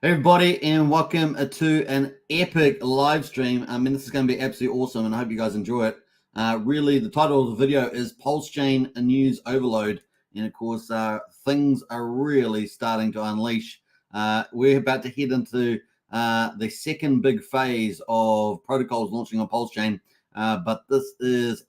Hey everybody, and welcome to an epic live stream. This is going to be absolutely awesome, and I hope you guys enjoy it. Really, the title of the video is Pulsechain News Overload, and of course, things are really starting to unleash. We're about to head into the second big phase of protocols launching on Pulsechain, but this is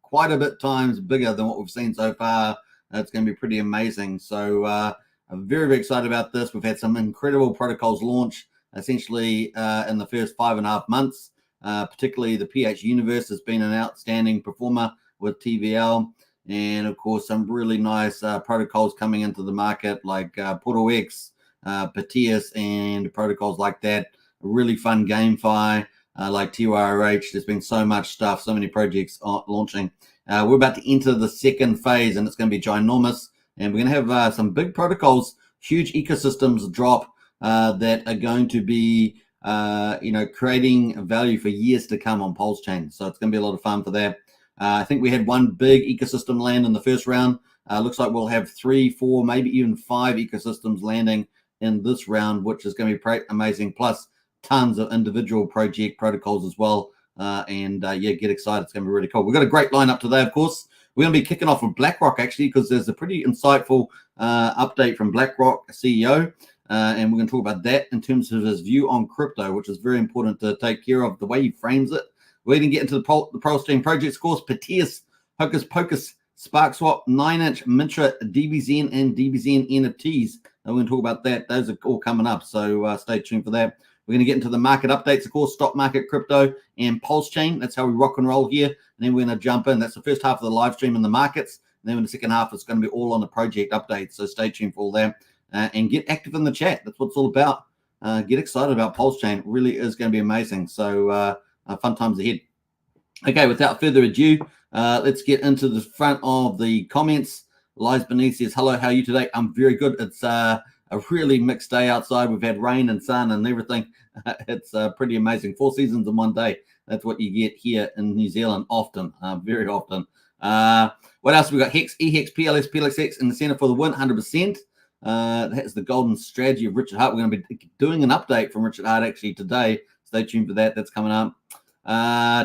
quite a bit times bigger than what we've seen so far. It's going to be pretty amazing. So. I'm very, very excited about this. We've had some incredible protocols launch essentially in the first 5.5 months. Particularly the PH Universe has been an outstanding performer with TVL. And of course, some really nice protocols coming into the market like X, Piteas, and protocols like that. A really fun GameFi like TYRH. There's been so much stuff, so many projects launching. We're about to enter the second phase, and it's going to be ginormous. And we're going to have some big protocols, huge ecosystems drop that are going to be, creating value for years to come on Pulsechain. So it's going to be a lot of fun for that. I think we had one big ecosystem land in the first round. Looks like we'll have 3, 4, maybe even 5 ecosystems landing in this round, which is going to be amazing. Plus tons of individual project protocols as well. Get excited. It's going to be really cool. We've got a great lineup today, of course. We're going to be kicking off with BlackRock, actually, because there's a pretty insightful update from BlackRock CEO, and we're going to talk about that in terms of his view on crypto, which is very important to take care of the way he frames it. We're going to get into the Pulsechain projects, of course, Piteas, Hocus, Pocus, SparkSwap, 9inch, Mintra, DBXen, and DBXeNFTs. We're going to talk about that. Those are all coming up, so stay tuned for that. We're going to get into the market updates, of course, stock market, crypto, and Pulsechain. That's how we rock and roll here. And then we're going to jump in. That's the first half of the live stream in the markets. And then in the second half, it's going to be all on the project updates. So stay tuned for all that. And get active in the chat. That's what it's all about. Get excited about Pulsechain. It really is going to be amazing. So fun times ahead. Okay, without further ado, let's get into the front of the comments. Lies Beneath says, hello, how are you today? I'm very good. It's a really mixed day outside. We've had rain and sun and everything. It's pretty amazing. 4 seasons in one day. That's what you get here in New Zealand often, very often. What else? We got Hex, EHEX, PLS, PLXX in the center for the win, 100%. That's the golden strategy of Richard Hart. We're going to be doing an update from Richard Hart actually today. Stay tuned for that. That's coming up.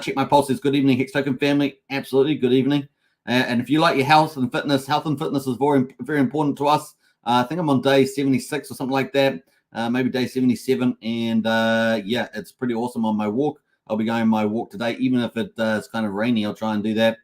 Check my pulse. Says, good evening, Hex Token family. Absolutely, good evening. And if you like your health and fitness is very, very important to us. I think I'm on day 76 or something like that. Maybe day 77. And it's pretty awesome on my walk. I'll be going on my walk today, even if it's kind of rainy. I'll try and do that.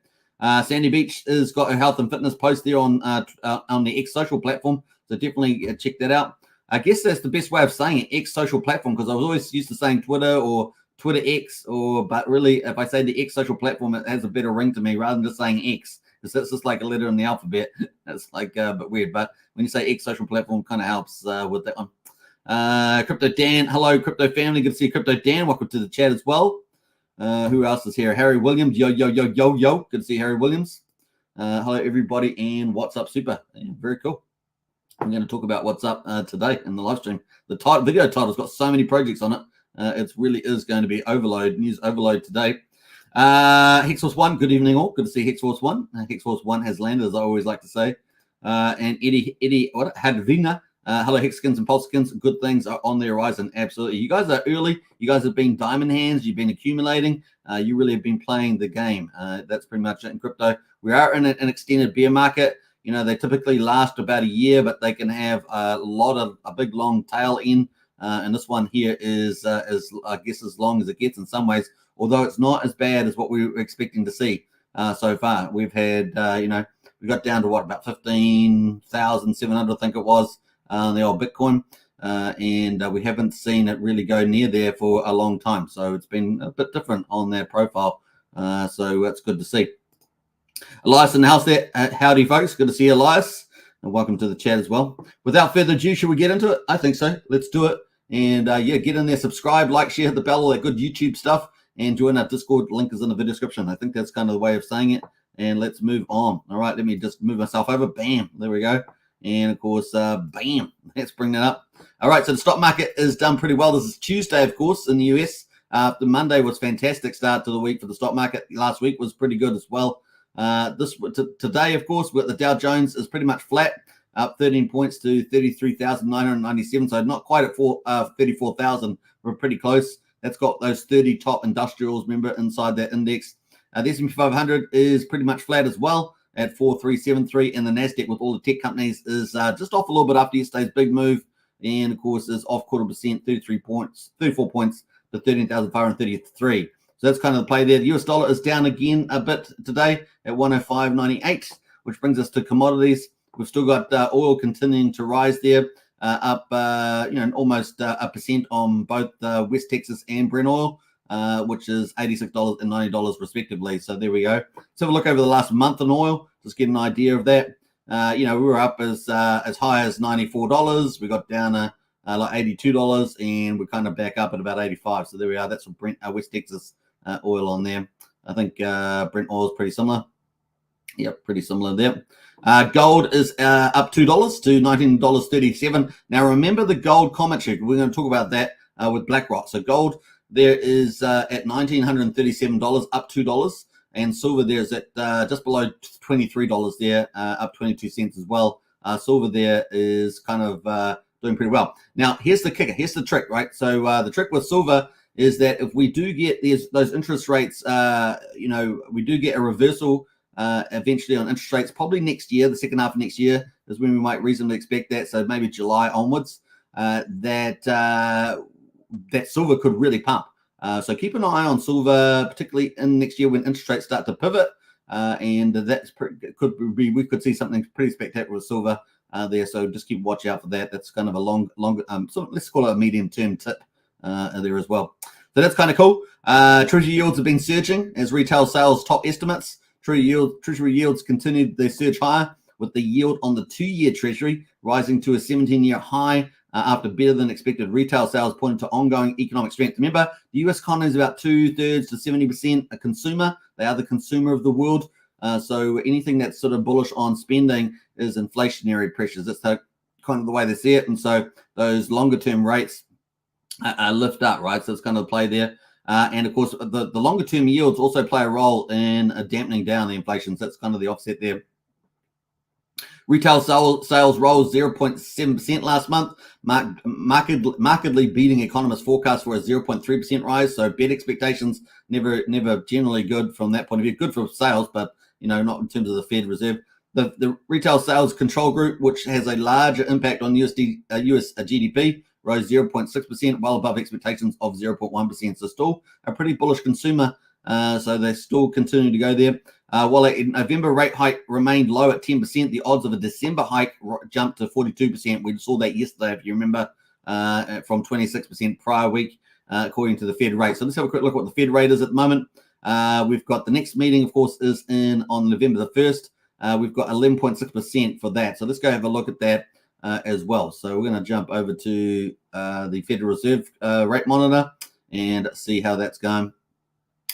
Sandy Beach has got her health and fitness post there on the X social platform. So definitely check that out. I guess that's the best way of saying it, X social platform, because I was always used to saying Twitter or Twitter X, but really if I say the X social platform, it has a better ring to me rather than just saying X. It's just like a letter in the alphabet. It's like a bit weird, but when you say X social platform, kind of helps with that one. Crypto Dan, hello Crypto family, good to see you. Crypto Dan, welcome to the chat as well. Who else is here? Harry Williams, yo, good to see Harry Williams. Hello everybody, and what's up, super? Very cool. I'm going to talk about what's up today in the live stream. The video title's got so many projects on it. It really is going to be news overload today. Hexforce 1, good evening all. Good to see Hexforce 1. Hexforce 1 has landed, as I always like to say. And Eddie, Hadvina. Hello, Hexskins and Pulseskins. Good things are on the horizon. Absolutely. You guys are early. You guys have been diamond hands. You've been accumulating. You really have been playing the game. That's pretty much it in crypto. We are in an extended bear market. You know, they typically last about a year, but they can have a big long tail in. And this one here is I guess, as long as it gets in some ways, although it's not as bad as what we were expecting to see so far. We've had, we got down to what, about 15,700, I think it was, the old Bitcoin. And we haven't seen it really go near there for a long time. So it's been a bit different on their profile. So that's good to see. Elias in the house there. Howdy, folks. Good to see you, Elias. And welcome to the chat as well. Without further ado, should we get into it? I think so. Let's do it. And get in there, subscribe, like, share, hit the bell, all that good YouTube stuff, and join our Discord. Link is in the video description. I think that's kind of the way of saying it. And let's move on. All right, let me just move myself over. Bam. There we go. And of course, bam. Let's bring that up. All right, so the stock market is done pretty well. This is Tuesday, of course, in the US. The Monday was fantastic start to the week for the stock market. Last week was pretty good as well. Today, of course, the Dow Jones is pretty much flat. up 13 points to 33,997. So not quite at 34,000. We're pretty close. That's got those 30 top industrials, remember, inside that index. The S&P 500 is pretty much flat as well at 4,373, and the Nasdaq with all the tech companies is just off a little bit after yesterday's big move, and of course is off 0.25%, 34 points to 13,533. So that's kind of the play there. The US dollar is down again a bit today at 105.98, which brings us to commodities. We've still got oil continuing to rise there, up almost 1% on both West Texas and Brent oil, which is $86 and $90 respectively. So there we go. Let's have a look over the last month on oil, just get an idea of that. We were up as high as $94. We got down to like $82, and we're kind of back up at about 85. So there we are. That's for Brent, West Texas oil on there. I think Brent oil is pretty similar. Yep, pretty similar there. Gold is up $2 to $19.37. Now remember the gold commentary. We're going to talk about that with BlackRock. So gold there is at $1,937, up $2, and silver there is at just below $23 there, up 22 cents as well. Silver there is kind of doing pretty well. Now here's the kicker. Here's the trick, right? So the trick with silver is that if we do get those interest rates, we do get a reversal eventually on interest rates, probably next year, the second half of next year is when we might reasonably expect that. So maybe July onwards, that silver could really pump. So keep an eye on silver, particularly in next year when interest rates start to pivot, and we could see something pretty spectacular with silver there. So just keep watch out for that. That's kind of a longer, so let's call it a medium-term tip there as well. So that's kind of cool. Treasury yields have been surging as retail sales top estimates. Treasury yields continued their surge higher, with the yield on the 2-year Treasury rising to a 17-year high after better than expected retail sales, pointing to ongoing economic strength. Remember, the US economy is about 2/3 to 70% a consumer. They are the consumer of the world. So anything that's sort of bullish on spending is inflationary pressures. That's kind of the way they see it. And so those longer term rates lift up, right? So it's kind of the play there. And of course, the longer term yields also play a role in dampening down the inflation. So that's kind of the offset there. Retail sales rose 0.7% last month, markedly beating economists' forecast for a 0.3% rise. So better expectations, never generally good from that point of view. Good for sales, but not in terms of the Fed Reserve. The retail sales control group, which has a larger impact on US GDP, rose 0.6%, well above expectations of 0.1%. So still a pretty bullish consumer. So they still continue to go there. While a November rate hike remained low at 10%, the odds of a December hike jumped to 42%. We saw that yesterday, if you remember, from 26% prior week, according to the Fed rate. So let's have a quick look at what the Fed rate is at the moment. We've got the next meeting, of course, is on November the 1st. We've got 11.6% for that. So let's go have a look at that as well. So we're going to jump over to the Federal Reserve rate monitor and see how that's going.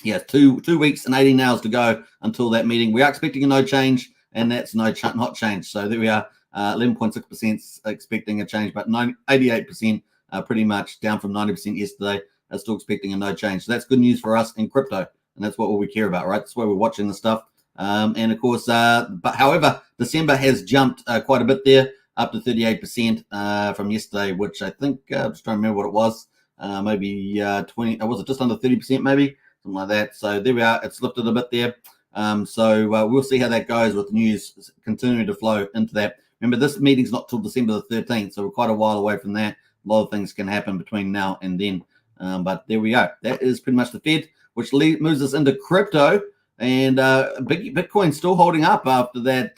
Yeah, 2 weeks and 18 hours to go until that meeting. We are expecting a no change, and that's not changed. So there we are, 11.6% expecting a change, but 88% pretty much down from 90% yesterday. Still expecting a no change. So that's good news for us in crypto, and that's what we care about, right? That's why we're watching the stuff. And of course, but however, December has jumped quite a bit there, up to 38% from yesterday, which I think, I'm just trying to remember what it was, maybe 20, was it just under 30% maybe? Something like that. So there we are. It's lifted a bit there. So we'll see how that goes with the news continuing to flow into that. Remember, this meeting's not till December the 13th, so we're quite a while away from that. A lot of things can happen between now and then. But there we go. That is pretty much the Fed, which moves us into crypto. And Bitcoin still holding up after that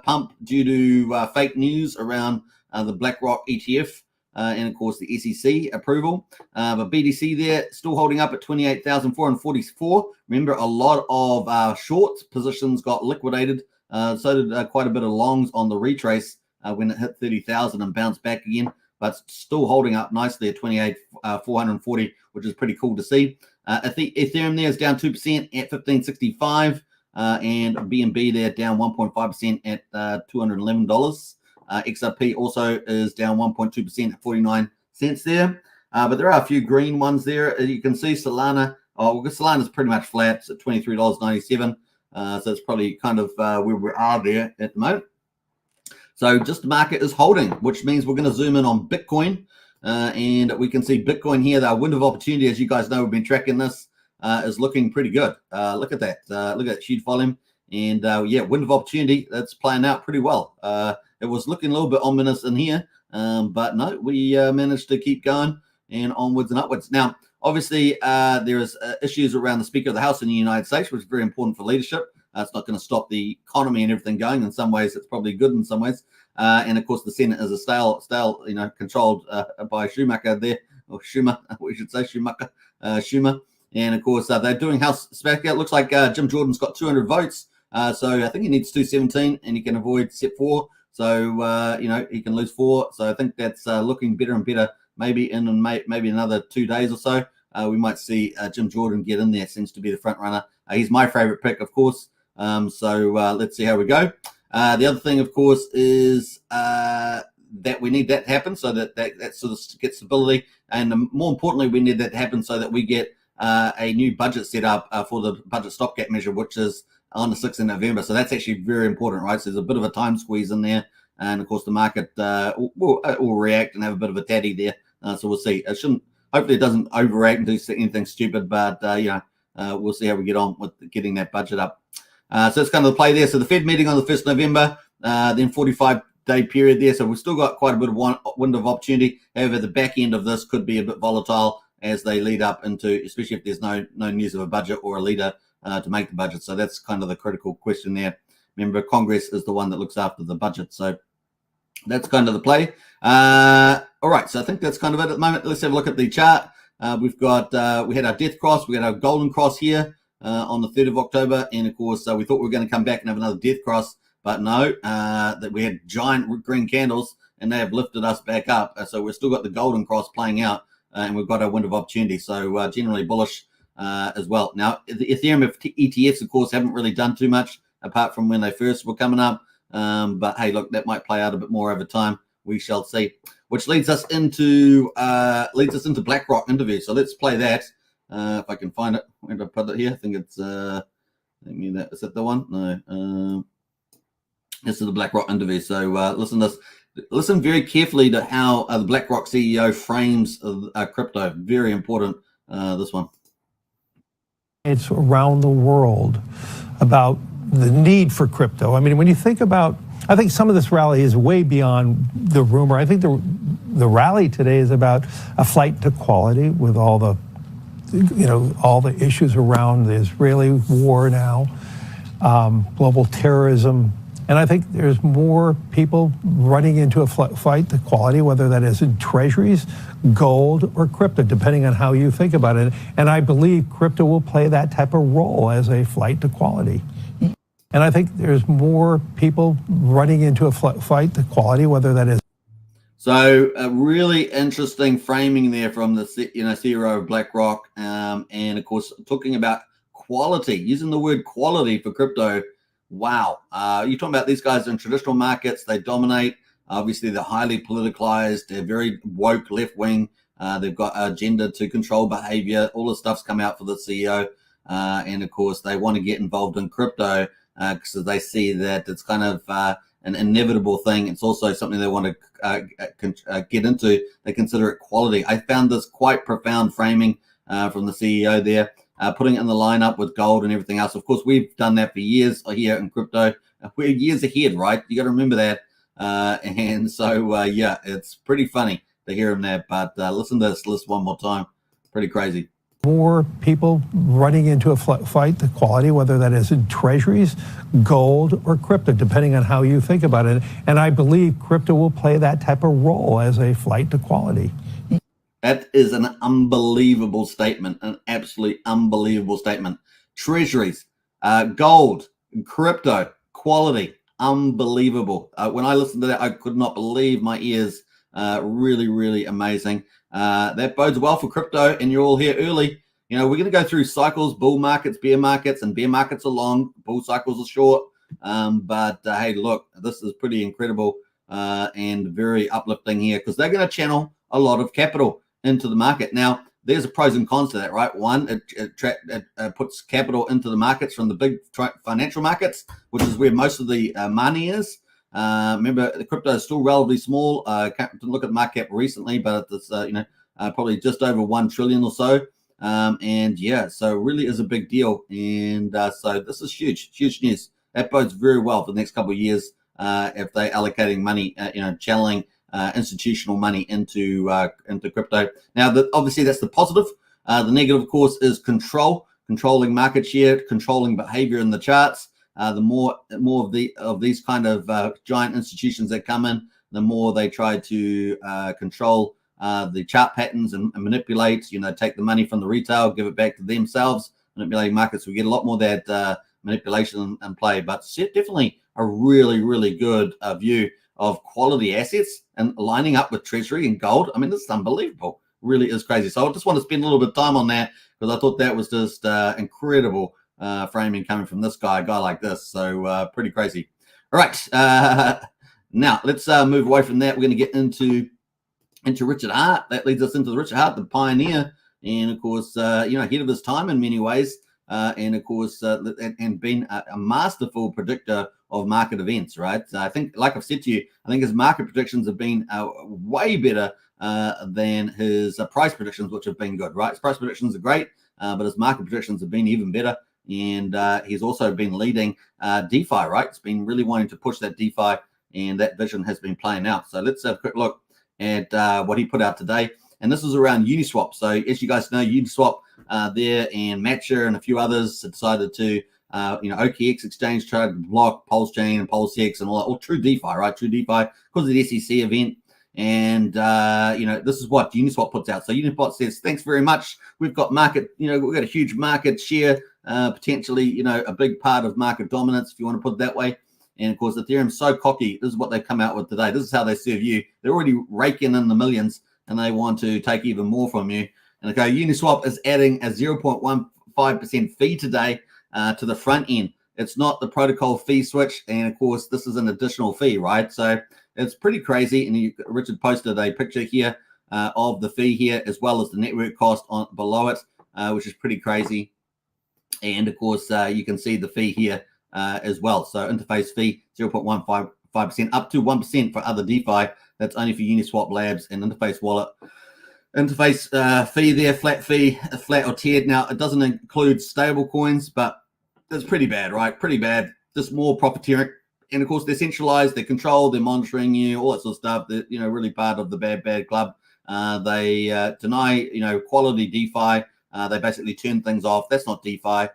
pump due to fake news around the BlackRock ETF. And of course the SEC approval, but BTC there still holding up at 28,444. Remember, a lot of short positions got liquidated. So did quite a bit of longs on the retrace when it hit 30,000 and bounced back again, but still holding up nicely at 28,440, which is pretty cool to see. Ethereum there is down 2% at 1565, and BNB there down 1.5% at $211. XRP also is down 1.2% at 49 cents there. But there are a few green ones there. As you can see, Solana, Solana's pretty much flat. It's at $23.97. So it's probably kind of where we are there at the moment. So just the market is holding, which means we're going to zoom in on Bitcoin. And we can see Bitcoin here. The window of opportunity, as you guys know, we've been tracking this, is looking pretty good. Look at that. Look at that huge volume. And yeah, window of opportunity, that's playing out pretty well. It was looking a little bit ominous in here, but no, we managed to keep going and onwards and upwards. Now, obviously, there is issues around the Speaker of the House in the United States, which is very important for leadership. It's not going to stop the economy and everything going. In some ways, it's probably good in some ways. And of course, the Senate is a stale, controlled by Schumacher there, or Schumer, we should say Schumacher, Schumer. And of course, they're doing House Speaker. It looks like Jim Jordan's got 200 votes. So I think he needs 217, and he can avoid step 4. So he can lose 4. So I think that's looking better and better. Maybe in maybe another 2 days or so, we might see Jim Jordan get in there. Seems to be the front runner. He's my favorite pick, of course. So let's see how we go. The other thing, of course, is that we need that to happen so that sort of gets stability. And more importantly, we need that to happen so that we get a new budget set up for the budget stopgap measure, which is on the 6th of November. So that's actually very important, right? So there's a bit of a time squeeze in there. And of course, the market will react and have a bit of a taddy there. So we'll see. Hopefully it doesn't overreact and do anything stupid, but we'll see how we get on with getting that budget up. So that's kind of the play there. So the Fed meeting on the 1st of November, then 45-day period there. So we've still got quite a bit of window of opportunity. However, the back end of this could be a bit volatile as they lead up into, especially if there's no news of a budget or a leader to make the budget. So that's kind of the critical question there. Remember, Congress is the one that looks after the budget. So that's kind of the play. All right, so I think that's kind of it at the moment. Let's have a look at the chart. We've got, we had our death cross. We had our golden cross here on the 3rd of October. And of course, we thought we were going to come back and have another death cross, but no, that we had giant green candles and they have lifted us back up. So we've still got the golden cross playing out and we've got our window of opportunity. So generally bullish as well. Now, the Ethereum ETFs, of course, haven't really done too much apart from when they first were coming up. But hey, look, that might play out a bit more over time. We shall see. Which leads us into BlackRock interview. So let's play that. If I can find it, where did I put it here? I think it's is it the one? No. This is the BlackRock interview. So listen very carefully to how the BlackRock CEO frames crypto. Very important. This one. It's around the world about the need for crypto. I mean, when you think about, I think some of this rally is way beyond the rumor. I think the rally today is about a flight to quality with all the, all the issues around the Israeli war now, global terrorism. And I think there's more people running into a flight to quality, whether that is in treasuries, gold, or crypto, depending on how you think about it. And I believe crypto will play that type of role as a flight to quality. And I think there's more people running into a flight to quality, whether that is. So a really interesting framing there from the CEO of BlackRock, and of course talking about quality, using the word quality for crypto. Wow, you're talking about these guys in traditional markets. They dominate. Obviously, they're highly politicalized. They're very woke, left wing. They've got agenda to control behavior. All the stuff's come out for the CEO, and of course they want to get involved in crypto. Because they see that it's kind of an inevitable thing. It's also something they want to get into. They consider it quality. I found this quite profound framing from the CEO there, putting it in the lineup with gold and everything else. Of course, we've done that for years here in crypto. We're years ahead, right? You got to remember that. And so, yeah, it's pretty funny to hear him there. But listen to this list one more time. Pretty crazy. More people running into a flight to quality, whether that is in treasuries, gold, or crypto, depending on how you think about it. And I believe crypto will play that type of role as a flight to quality. That is an unbelievable statement, an absolutely unbelievable statement. Treasuries, gold, crypto, quality, unbelievable. When I listened to that, I could not believe my ears. Really, really amazing. That bodes well for crypto, and you're all here early. We're going to go through cycles, bull markets, and bear markets are long, bull cycles are short. But hey, look, this is pretty incredible and very uplifting here because they're going to channel a lot of capital into the market. Now, there's a pros and cons to that, right? One, it puts capital into the markets from the big financial markets, which is where most of the money is. Remember, the crypto is still relatively small. Didn't look at the market cap recently, but it's probably just over 1 trillion or so. And yeah, so it really is a big deal. And so this is huge news. That bodes very well for the next couple of years if they're allocating money, channeling institutional money into crypto. Now, obviously, that's the positive. The negative, of course, is controlling market share, controlling behavior in the charts. The more of these kind of giant institutions that come in, the more they try to control the chart patterns and manipulate. Take the money from the retail, give it back to themselves, manipulating markets. We get a lot more of that manipulation and play, but definitely a really good view of quality assets and lining up with treasury and gold. I mean, this is unbelievable. Really is crazy. So I just want to spend a little bit of time on that because I thought that was just incredible framing coming from this guy, a guy like this. So pretty crazy. All right. Now let's move away from that. We're going to get into Richard Hart. That leads us into the Richard Hart, the pioneer, and of course, ahead of his time in many ways. And of course, and been a masterful predictor of market events, right? So I think, like I've said to you, I think his market predictions have been way better than his price predictions, which have been good, right? His price predictions are great, but his market predictions have been even better. And he's also been leading DeFi, right? It's been really wanting to push that DeFi, and that vision has been playing out. So let's have a quick look at what he put out today. And this is around Uniswap. So as you guys know, Uniswap there and Matcha and a few others decided to, OKX exchange trade, block, Pulsechain and Pulsechain and all true DeFi, right? True DeFi because of the SEC event. And, this is what Uniswap puts out. So Uniswap says, thanks very much. We've got market, we've got a huge market share, potentially, a big part of market dominance, if you want to put it that way. And of course, Ethereum's so cocky. This is what they've come out with today. This is how they serve you. They're already raking in the millions and they want to take even more from you. And okay, Uniswap is adding a 0.15% fee today to the front end. It's not the protocol fee switch. And of course, this is an additional fee, right? So it's pretty crazy. And Richard posted a picture here of the fee here, as well as the network cost below it, which is pretty crazy. And of course, you can see the fee here as well. So interface fee, 0.15%, up to 1% for other DeFi. That's only for Uniswap Labs and interface wallet. Interface fee there, flat fee, flat or tiered. Now, it doesn't include stable coins, but it's pretty bad, right? Pretty bad. Just more profiteering. And of course, they're centralized, they're controlled, they're monitoring you, all that sort of stuff. They're, really part of the bad club. They deny, quality DeFi. They basically turn things off. That's not DeFi.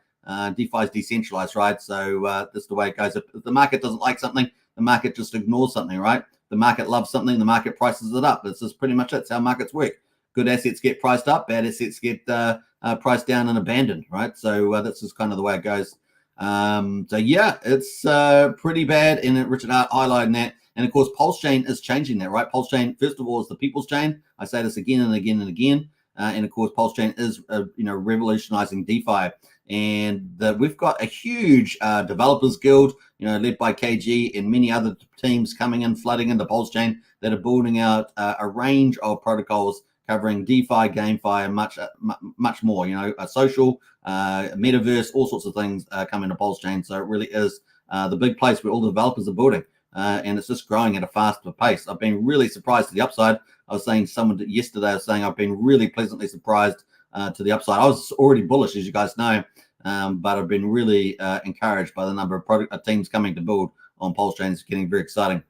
DeFi is decentralized, right? So that's the way it goes. If the market doesn't like something, the market just ignores something, right? The market loves something, the market prices it up. That's just pretty much it. It's how markets work. Good assets get priced up, bad assets get priced down and abandoned, right? So that's just kind of the way it goes. So yeah, it's pretty bad. And Richard Hart highlighting that. And of course, Pulsechain is changing that, right? Pulsechain, first of all, is the people's chain. I say this again and again and again. And of course, Pulsechain is, revolutionizing DeFi. And we've got a huge developers guild, led by KG and many other teams coming in, flooding into Pulsechain that are building out a range of protocols covering DeFi, GameFi, and much more. A social, metaverse, all sorts of things come into Pulsechain. So it really is the big place where all the developers are building, and it's just growing at a faster pace. I've been really surprised to the upside. I was saying yesterday, I was saying I've been really pleasantly surprised to the upside. I was already bullish, as you guys know, but I've been really encouraged by the number of teams coming to build on Pulsechain. It's getting very exciting.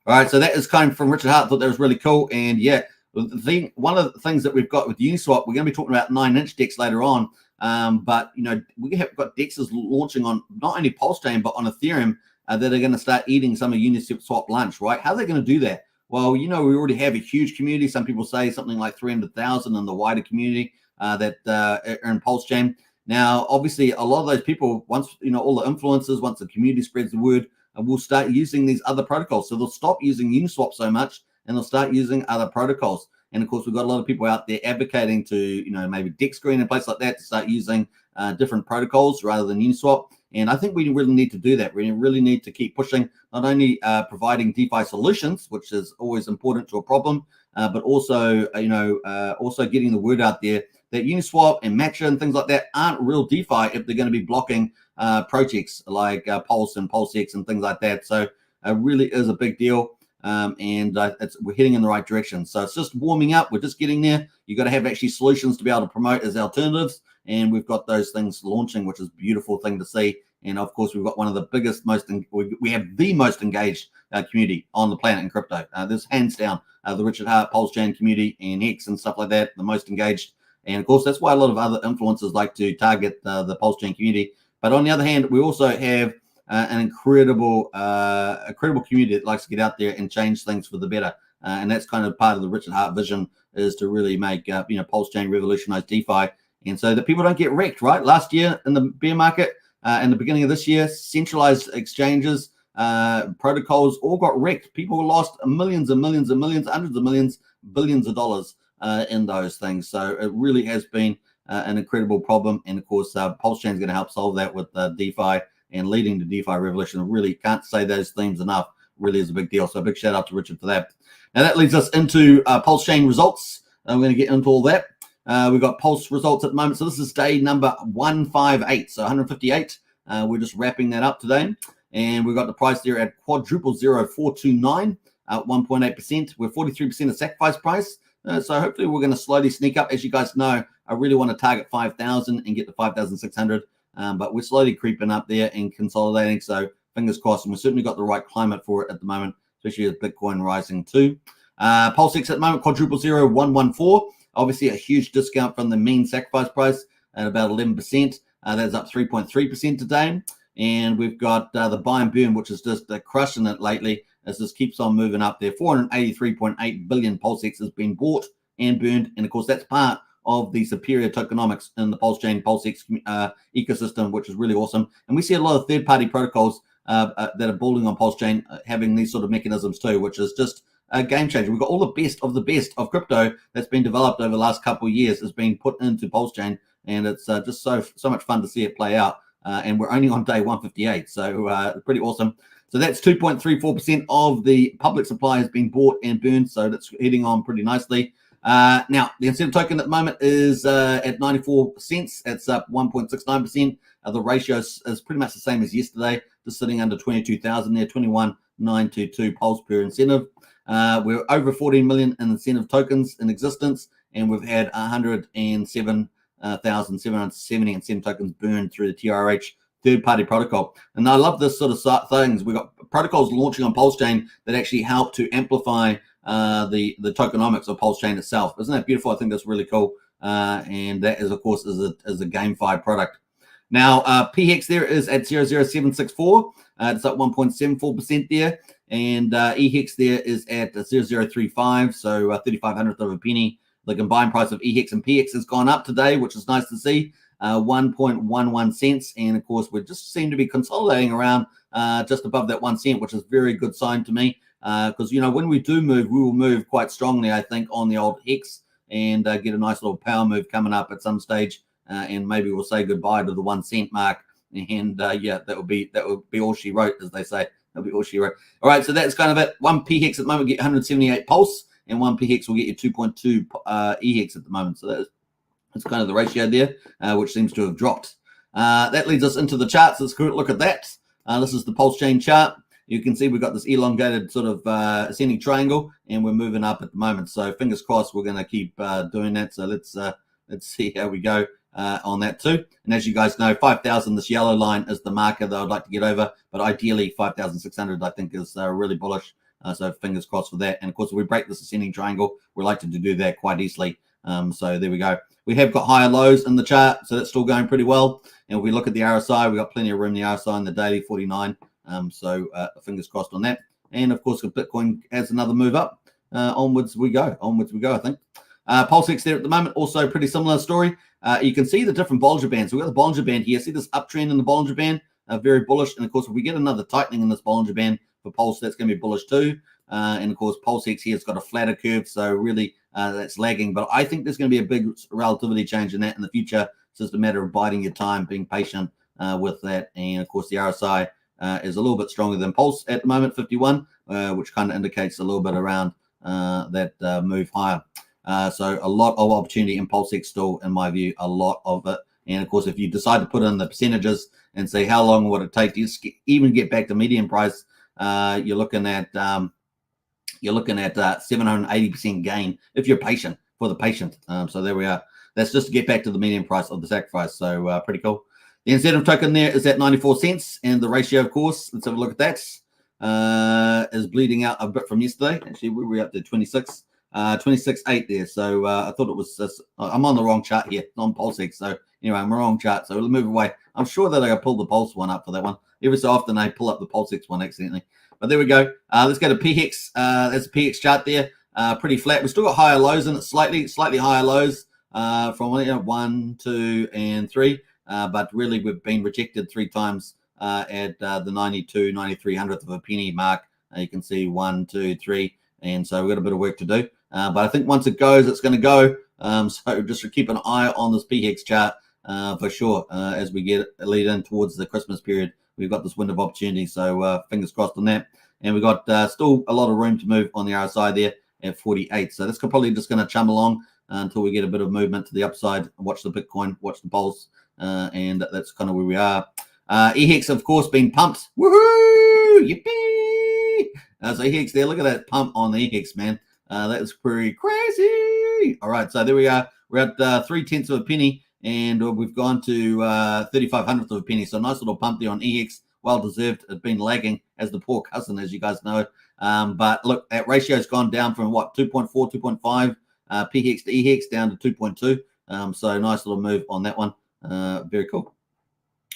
All right, so that is kind of from Richard Hart. I thought that was really cool. And yeah, one of the things that we've got with Uniswap, we're going to be talking about 9-inch DEX later on. But we have got DEXs launching on not only Pulsechain but on Ethereum that are going to start eating some of Uniswap lunch, right? How are they going to do that? Well, we already have a huge community. Some people say something like 300,000 in the wider community that are in Pulsechain. Now, obviously, a lot of those people, once all the influencers, once the community spreads the word, will start using these other protocols. So they'll stop using Uniswap so much, and they'll start using other protocols. And of course, we've got a lot of people out there advocating to, maybe DEX Green and places like that to start using different protocols rather than Uniswap. And I think we really need to do that. We really need to keep pushing, not only providing DeFi solutions, which is always important to a problem, but also, also getting the word out there that Uniswap and Matcha and things like that aren't real DeFi if they're going to be blocking projects like Pulse and PulseX and things like that. So really is a big deal. And we're heading in the right direction. So it's just warming up. We're just getting there. You've got to have actually solutions to be able to promote as alternatives. And we've got those things launching, which is a beautiful thing to see. And of course, we've got one of the biggest, we have the most engaged community on the planet in crypto. This hands down the Richard Hart, Pulsechain community and Hex and stuff like that, the most engaged. And of course, that's why a lot of other influencers like to target the Pulsechain community. But on the other hand, we also have an incredible community that likes to get out there and change things for the better. And that's kind of part of the Richard Hart vision, is to really make Pulsechain revolutionize DeFi, and so that people don't get wrecked. Right, last year in the bear market, and the beginning of this year, centralized exchanges, protocols all got wrecked. People lost millions and millions and millions, hundreds of millions, billions of dollars in those things. So it really has been an incredible problem. And of course, Pulsechain is going to help solve that with DeFi and leading the DeFi revolution. I really can't say those themes enough. Really is a big deal. So a big shout out to Richard for that. Now that leads us into Pulsechain results. We're going to get into all that. We've got Pulse results at the moment. So this is day number 158, so 158. We're just wrapping that up today. And we've got the price there at quadruple 0429, 1.8%. We're 43% of sacrifice price. So hopefully we're going to slowly sneak up. As you guys know, I really want to target 5,000 and get to 5,600. But we're slowly creeping up there and consolidating. So fingers crossed. And we've certainly got the right climate for it at the moment, especially with Bitcoin rising too. Pulsex at the moment, quadruple 0114. Obviously a huge discount from the mean sacrifice price at about 11%. That's up 3.3% today. And we've got the buy and burn, which is just crushing it lately as this keeps on moving up there. 483.8 billion Pulsex has been bought and burned. And of course, that's part of the superior tokenomics in the Pulsechain Pulsex ecosystem, which is really awesome. And we see a lot of third-party protocols that are building on Pulsechain having these sort of mechanisms too, which is just a game changer. We've got all the best of crypto that's been developed over the last couple of years is being put into Pulsechain, and it's just so much fun to see it play out. And we're only on day 158, so pretty awesome. So that's 2.34% of the public supply has been bought and burned, so that's heading on pretty nicely. Now, the incentive token at the moment is at 94 cents. It's up 1.69%. The ratio is pretty much the same as yesterday, just sitting under 22,000 there, 21,922 Pulse per incentive. We're over 14 million in incentive tokens in existence, and we've had 107,770 incentive tokens burned through the TRH third-party protocol. And I love this sort of things. We've got protocols launching on Pulsechain that actually help to amplify the tokenomics of Pulsechain itself. Isn't that beautiful? I think that's really cool. And that is, of course, is a GameFi product. Now, PHEX there is at 00764. It's up 1.74% there. And EHEX there is at 0035, so 3500th of a penny. The combined price of EHEX and PHEX has gone up today, which is nice to see, 1.11 cents. And of course, we just seem to be consolidating around just above that 1 cent, which is a very good sign to me. Because, when we do move, we will move quite strongly, I think, on the old Hex and get a nice little power move coming up at some stage. And maybe we'll say goodbye to the 1 cent mark. And yeah, that would be all she wrote, as they say. That'll be all she wrote. All right, so that's kind of it. One PHEX at the moment get 178 Pulse, and one PHEX will get you 2.2 EHEX at the moment. So that's kind of the ratio there, which seems to have dropped. That leads us into the charts. Let's look at that. This is the Pulsechain chart. You can see we've got this elongated sort of ascending triangle, and we're moving up at the moment. So fingers crossed we're going to keep doing that. So let's see how we go on that too. And as you guys know, 5,000, this yellow line is the marker that I'd like to get over, but ideally 5,600 I think is really bullish. So fingers crossed for that. And of course, if we break this ascending triangle, we're likely to do that quite easily. So there we go. We have got higher lows in the chart, so that's still going pretty well. And if we look at the RSI, we've got plenty of room in the RSI in the daily 49. So fingers crossed on that. And of course, if Bitcoin has another move up, onwards we go, I think. Pulsex there at the moment, also pretty similar story. You can see the different Bollinger Bands. So we've got the Bollinger Band here. See this uptrend in the Bollinger Band? Very bullish. And of course, if we get another tightening in this Bollinger Band for Pulse, that's going to be bullish too. And of course, Pulsex here has got a flatter curve. So really, that's lagging. But I think there's going to be a big relativity change in that in the future. It's just a matter of biding your time, being patient with that. And of course, the RSI is a little bit stronger than Pulse at the moment, 51, which kind of indicates a little bit around that move higher. So a lot of opportunity in Pulsex still, in my view, a lot of it. And of course, if you decide to put in the percentages and say how long would it take to even get back to median price, you're looking at 780% gain if you're patient, for the patient. So there we are. That's just to get back to the median price of the sacrifice. So pretty cool. The incentive token there is at 94 cents, and the ratio, of course, let's have a look at that, is bleeding out a bit from yesterday. Actually, we were up to 26.8 there. So I thought it was I'm on the wrong chart here. It's on Pulsechain. So anyway, I'm wrong chart. So we'll move away. I'm sure that I pulled the Pulse one up for that one. Every so often I pull up the Pulsechain one accidentally. But there we go. Let's go to PHEX. That's a PHEX chart there. Pretty flat. We've still got higher lows in it, slightly higher lows from 1, 2, and 3. But really, we've been rejected 3 times at the 92, 9300th of a penny mark. You can see 1, 2, 3. And so we've got a bit of work to do. But I think once it goes, it's going to go. So just keep an eye on this PHEX chart for sure as we lead in towards the Christmas period. We've got this window of opportunity, so fingers crossed on that. And we've got still a lot of room to move on the RSI there at 48. So that's probably just going to chum along until we get a bit of movement to the upside. Watch the Bitcoin, watch the Pulse, and that's kind of where we are. EHEX, of course, being pumped. Woohoo! Yippee! So EHEX there, look at that pump on the EHEX, man. That was pretty crazy. All right, so there we are. We're at 0.3 of a penny. And we've gone to 3500th of a penny. So nice little pump there on EX. Well deserved. It's been lagging as the poor cousin, as you guys know. But look, that ratio's gone down from what, 2.4, 2.5 PHEX to EHEX down to 2.2. So nice little move on that one. Very cool.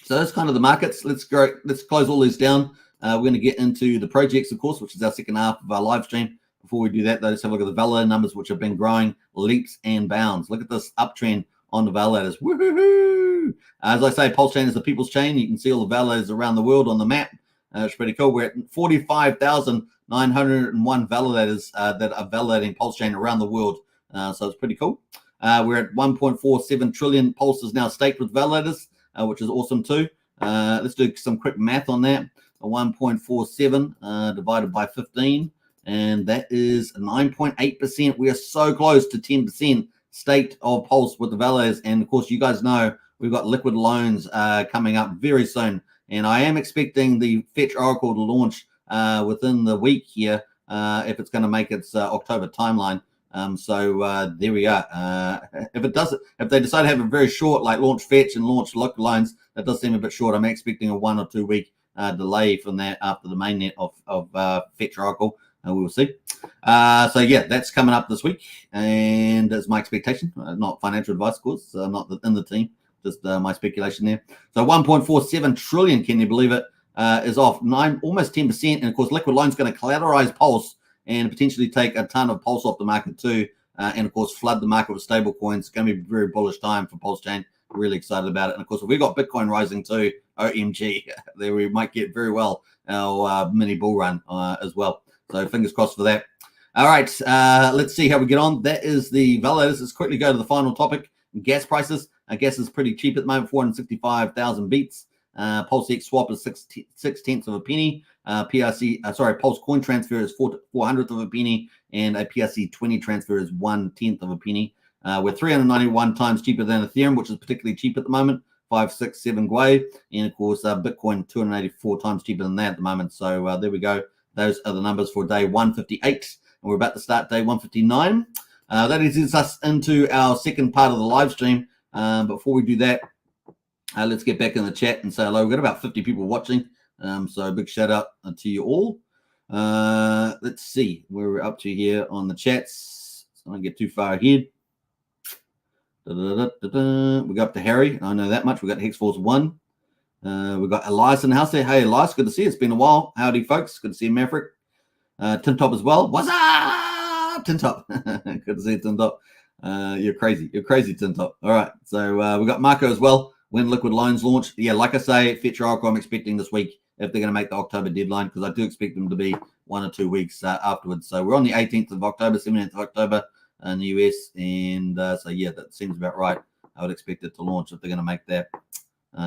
So that's kind of the markets. Let's close all these down. We're going to get into the projects, of course, which is our second half of our live stream. Before we do that, though, let's have a look at the validator numbers, which have been growing leaps and bounds. Look at this uptrend on the validators. Woohoo! As I say, Pulsechain is the people's chain. You can see all the validators around the world on the map. It's pretty cool. We're at 45,901 validators that are validating Pulsechain around the world. So it's pretty cool. We're at 1.47 trillion pulses now staked with validators, which is awesome too. Let's do some quick math on that. 1.47 divided by 15, and that is 9.8%. We are so close to 10% state of Pulse with the validators. And of course, you guys know we've got liquid loans coming up very soon. And I am expecting the Fetch Oracle to launch within the week here if it's going to make its October timeline. So there we are. If they decide to have a very short, like launch Fetch and launch liquid loans, that does seem a bit short. I'm expecting a 1 or 2 week delay from that after the mainnet of Fetch Oracle. We will see. So yeah, that's coming up this week, and that's my expectation. Not financial advice, of course. I'm not in the team, just my speculation there. So 1.47 trillion, can you believe it, is off almost 10%. And of course, liquid loan's going to collateralize Pulse and potentially take a ton of Pulse off the market too. And of course, flood the market with stable coins. It's going to be a very bullish time for Pulsechain. Really excited about it. And of course, if we've got Bitcoin rising too, OMG, there we might get very well our mini bull run as well. So fingers crossed for that. All right, let's see how we get on. That is the validators. Let's quickly go to the final topic, gas prices. Gas is pretty cheap at the moment, 465,000 beats. PulseXwap is 6/10 of a penny. Pulse coin transfer is 400th of a penny, and a PRC20 transfer is 1/10 of a penny. We're 391 times cheaper than Ethereum, which is particularly cheap at the moment, 567 Gwei, and of course Bitcoin 284 times cheaper than that at the moment. So there we go. Those are the numbers for day 158, and we're about to start day 159. That leads us into our second part of the live stream. Before we do that, let's get back in the chat and say hello. We've got about 50 people watching, so big shout out to you all. Let's see where we're up to here on the chats. So I don't get too far ahead. We go up to Harry. I know that much. We got Hex Force 1. We've got Elias in the house there. Hey, Elias, good to see you. It's been a while. Howdy, folks. Good to see you, Maverick. Tintop as well. What's up, Tintop? Good to see you, Tintop. You're crazy. You're crazy, Tintop. All right. So we've got Marco as well. When liquid loans launch. Yeah, like I say, Fetch Oracle, I'm expecting this week if they're going to make the October deadline, because I do expect them to be 1 or 2 weeks afterwards. So we're on the 18th of October, 17th of October in the US. And so, yeah, that seems about right. I would expect it to launch if they're going to make that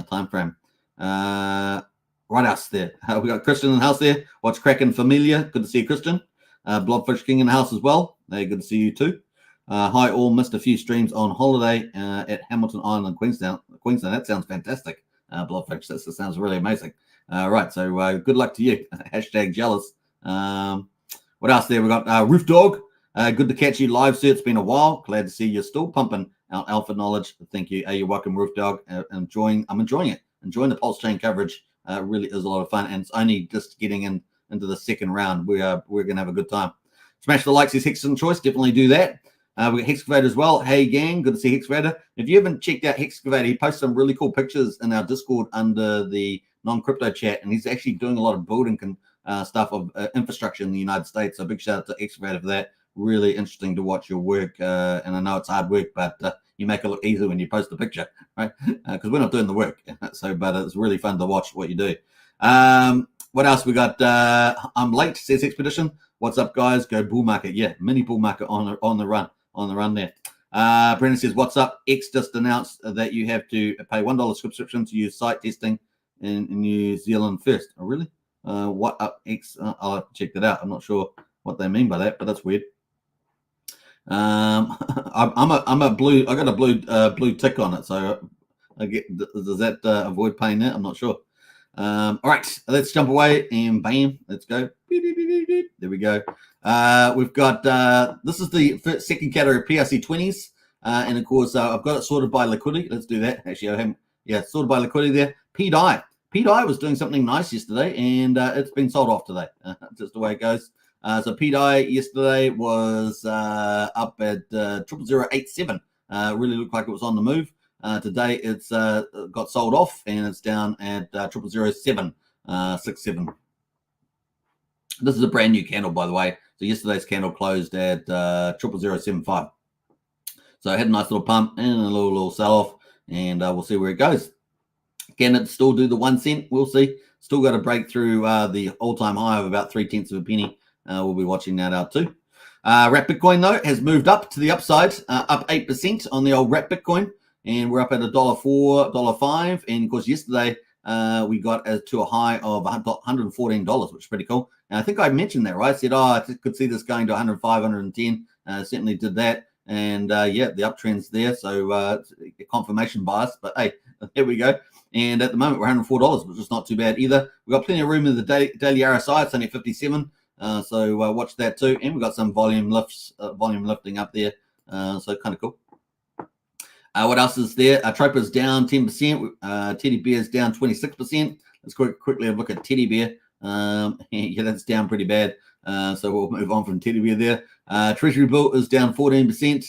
time frame. Right house there. We got Christian in the house there. What's cracking, familiar? Good to see you, Christian. Blobfish King in the house as well. Hey, good to see you too. Hi all. Missed a few streams on holiday at Hamilton Island, Queenstown. That sounds fantastic. Blobfish. That sounds really amazing. Right, so good luck to you. Hashtag jealous. What else there? We got Roof Dog. Good to catch you live, sir. It's been a while. Glad to see you're still pumping out alpha knowledge. Thank you. You're welcome, Roof Dog. I'm enjoying it. Enjoying the Pulsechain coverage. Really is a lot of fun, and it's only just getting into the second round. We're gonna have a good time. Smash the likes, is Hex Token Choice. Definitely do that. We got Hexcavator as well. Hey gang, good to see Hexcavator. If you haven't checked out Hexcavator, he posts some really cool pictures in our Discord under the non-crypto chat, and he's actually doing a lot of building stuff of infrastructure in the United States. So big shout out to Hexcavator for that. Really interesting to watch your work, and I know it's hard work, but you make it look easy when you post a picture, right? Because we're not doing the work, but it's really fun to watch what you do. What else we got? I'm late, says Expedition. What's up, guys? Go bull market. Yeah, mini bull market on the run there. Brendan says, what's up? X just announced that you have to pay $1 subscription to use site testing in New Zealand first. Oh, really? What up, X? I'll have to check that out. I'm not sure what they mean by that, but that's weird. I'm a blue. I got a blue tick on it, so I get. Does that avoid paying that? I'm not sure. All right, let's jump away and bam, let's go. There we go. We've got this is the second category of PRC20s, and of course I've got it sorted by liquidity. Let's do that. Actually, I haven't. Sorted by liquidity there. PDI was doing something nice yesterday, and it's been sold off today. Just the way it goes. So PDI yesterday was up at 00087. Really looked like it was on the move. Today it's got sold off and it's down at 0006767. This is a brand new candle, by the way. So yesterday's candle closed at 00075. So I had a nice little pump and a little sell off, and we'll see where it goes. Can it still do the 1 cent? We'll see. Still got to break through the all-time high of about 0.3 of a penny. We'll be watching that out too. Wrap Bitcoin, though, has moved up to the upside, up 8% on the old Wrap Bitcoin. And we're up at $1.04, $1.05. And, of course, yesterday we got to a high of $114, which is pretty cool. And I think I mentioned that, right? I said, I could see this going to 105, 110. Certainly did that. And, yeah, the uptrend's there. So confirmation bias. But, hey, here we go. And at the moment, we're $104, which is not too bad either. We've got plenty of room in the daily RSI. It's only 57. So watch that too. And we've got some volume lifting up there. So kind of cool. What else is there? Tropa's down 10%. Teddy Bear's down 26%. Let's quickly have a look at Teddy Bear. Yeah, that's down pretty bad. So we'll move on from Teddy Bear there. Treasury Bill is down 14%.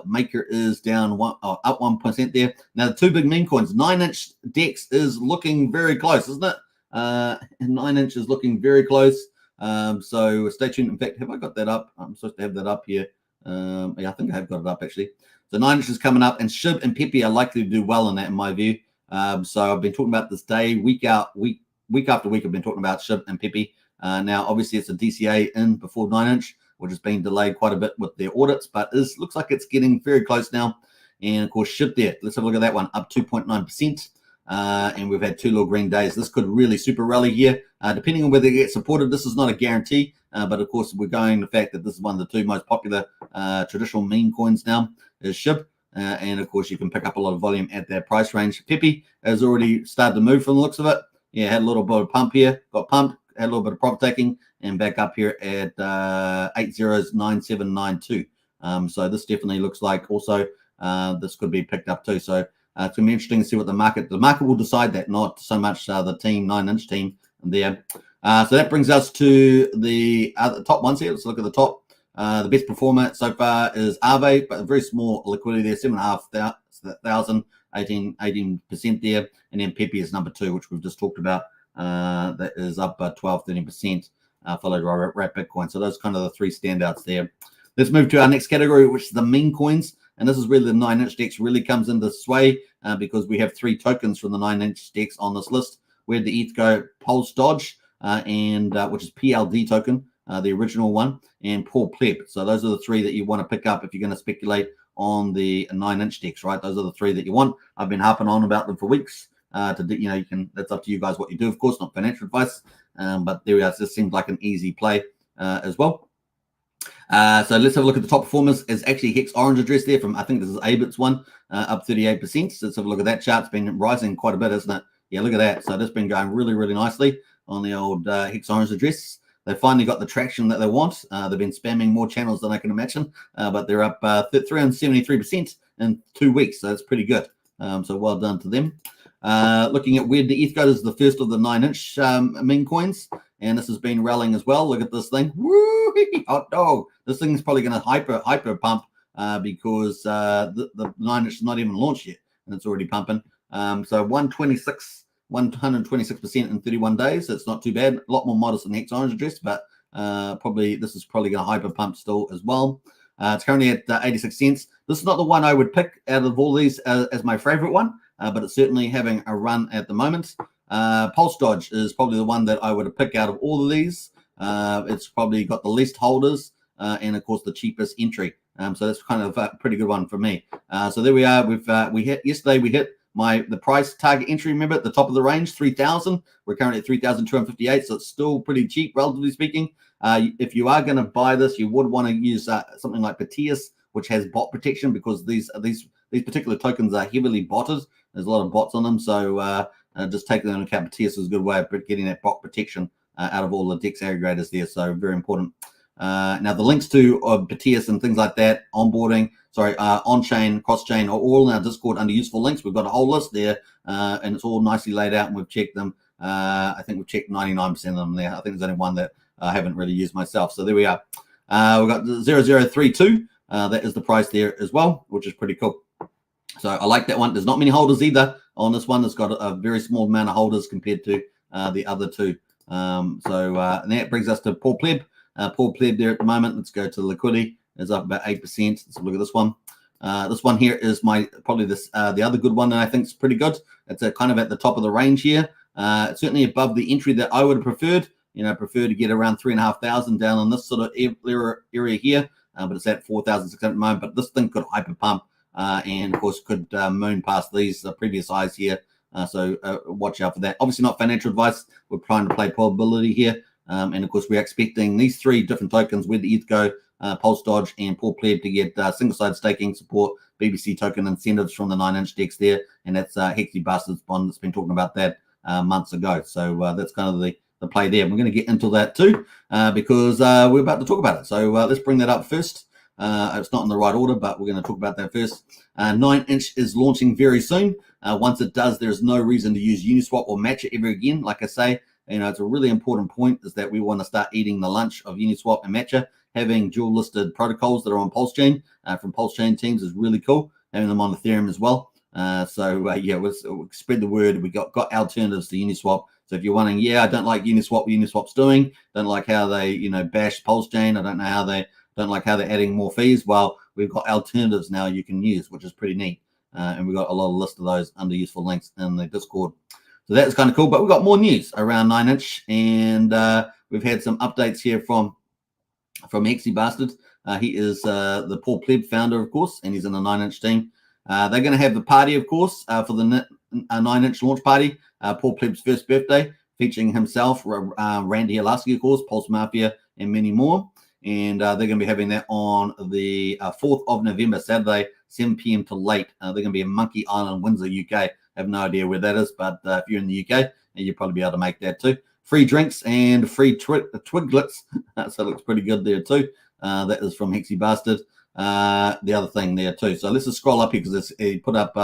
Maker is down up 1% there. Now the two big meme coins, 9-inch DEX is looking very close, isn't it? 9-inch is looking very close. So stay tuned. In fact, have I got that up? I'm supposed to have that up here. Yeah, I think I have got it up actually. So 9-inch is coming up, and SHIB and Pepe are likely to do well in that, in my view. So I've been talking about this day, week after week. I've been talking about SHIB and Pepe. Now, obviously, it's a DCA in before 9-inch, which has been delayed quite a bit with their audits, but looks like it's getting very close now. And of course, SHIB there. Let's have a look at that one, up 2.9%. And we've had 2 little green days. This could really super rally here, depending on whether they get supported. This is not a guarantee, but of course, we're going the fact that this is one of the 2 most popular traditional meme coins now is SHIB. And of course, you can pick up a lot of volume at that price range. Pepe has already started to move from the looks of it. Yeah, had a little bit of pump here, got pumped, had a little bit of profit taking, and back up here at 809792. So this definitely looks like also this could be picked up too. So it's going to be interesting to see what the market will decide that, not so much the team, 9-inch team there. So that brings us to the top ones here. Let's look at the top. The best performer so far is Aave, but a very small liquidity there, 7,500, 18% there. And then Pepe is number 2, which we've just talked about. That is up 12, 13%, followed by Wrap Bitcoin. So those are kind of the 3 standouts there. Let's move to our next category, which is the meme coins. And this is where the 9-inch DEX really comes into sway because we have 3 tokens from the 9-inch DEX on this list. We had the ETH Go Pulse Dodge, and which is PLD token, the original one, and Paul Pleb. So those are the 3 that you want to pick up if you're going to speculate on the 9-inch DEX, right? Those are the 3 that you want. I've been harping on about them for weeks. You can. That's up to you guys what you do, of course, not financial advice. But there we are. This seems like an easy play as well. So let's have a look at the top performers. It's actually Hex Orange address there from, I think this is Abit's one, up 38%. So let's have a look at that chart. It's been rising quite a bit, isn't it? Yeah, look at that. So that's been going really, really nicely on the old Hex Orange address. They finally got the traction that they want. They've been spamming more channels than I can imagine, but they're up 373% in 2 weeks. So that's pretty good. So well done to them. Looking at where the ETH goes, is the first of the 9-inch meme coins, and this has been rallying as well. Look at this thing. Woo, hot dog. This thing is probably going to hyper pump because the 9-inch is not even launched yet, and it's already pumping. So 126% in 31 days. It's not too bad. A lot more modest than Hex Orange address, but this is probably going to hyper pump still as well. It's currently at 86 cents. This is not the one I would pick out of all these as my favorite one, but it's certainly having a run at the moment. Pulse Dodge is probably the one that I would pick out of all of these. It's probably got the least holders and of course the cheapest entry. So that's kind of a pretty good one for me. So there we are. We hit yesterday. We hit the price target entry. Remember at the top of the range, 3,000. We're currently at 3,258. So it's still pretty cheap, relatively speaking. If you are going to buy this, you would want to use something like Piteas, which has bot protection, because these particular tokens are heavily botted. There's a lot of bots on them, so just taking them into account. Piteas is a good way of getting that bot protection out of all the DEX aggregators there. So very important. Now the links to Piteas and things like that, on-chain, cross-chain, are all in our Discord under useful links. We've got a whole list there, and it's all nicely laid out, and we've checked them. I think we've checked 99% of them there. I think there's only one that I haven't really used myself. So there we are. We've got 0032. That is the price there as well, which is pretty cool. So I like that one. There's not many holders either on this one. It's got a very small amount of holders compared to the other two. And that brings us to Paul Pleb. Paul Pleb there at the moment. Let's go to the liquidity. It's up about 8%. Let's look at this one. This one here is probably the other good one that I think is pretty good. It's kind of at the top of the range here. It's certainly above the entry that I would have preferred. Prefer to get around 3,500 down on this sort of area here, but it's at 4,600 at the moment. But this thing could hyper pump and of course could moon past these previous highs here. So watch out for that. Obviously not financial advice. We're trying to play probability here. And of course we're expecting these three different tokens, where the ETH go, Pulse Dodge and Paul Pleb, to get single-side staking support, BBC token incentives from the 9-inch DEX there. And that's Hexy Bastards bond that's been talking about that months ago. So that's kind of the play there. We're going to get into that too because we're about to talk about it. So let's bring that up first. It's not in the right order, but we're going to talk about that first. 9-inch is launching very soon. Once it does, there's no reason to use Uniswap or Matcha ever again. Like I say, it's a really important point, is that we want to start eating the lunch of Uniswap and Matcha. Having dual listed protocols that are on Pulsechain from Pulsechain teams is really cool. Having them on Ethereum as well. We'll spread the word. We got alternatives to Uniswap. So if you're wondering, I don't like Uniswap, what Uniswap's doing, don't like how they, bash Pulsechain, I don't know how they don't like how they're adding more fees. Well, we've got alternatives now you can use, which is pretty neat. And we've got a lot of list of those under useful links in the Discord. So that's kind of cool. But we've got more news around 9-inch, and we've had some updates here from Hexy Bastard. He is the Paul Pleb founder, of course, and he's in the 9-inch team. They're going to have the party, of course, for the 9-inch launch party, Paul Pleb's first birthday, featuring himself, Randy Alaski, of course, Pulse Mafia, and many more. And they're going to be having that on the 4th of November, Saturday, 7 p.m. to late. They're going to be in Monkey Island, Windsor, UK. I have no idea where that is, but if you're in the UK, you'll probably be able to make that too. Free drinks and free twiglets. So it looks pretty good there too. That is from Hexy Bastard. The other thing there too. So let's just scroll up here, because he put up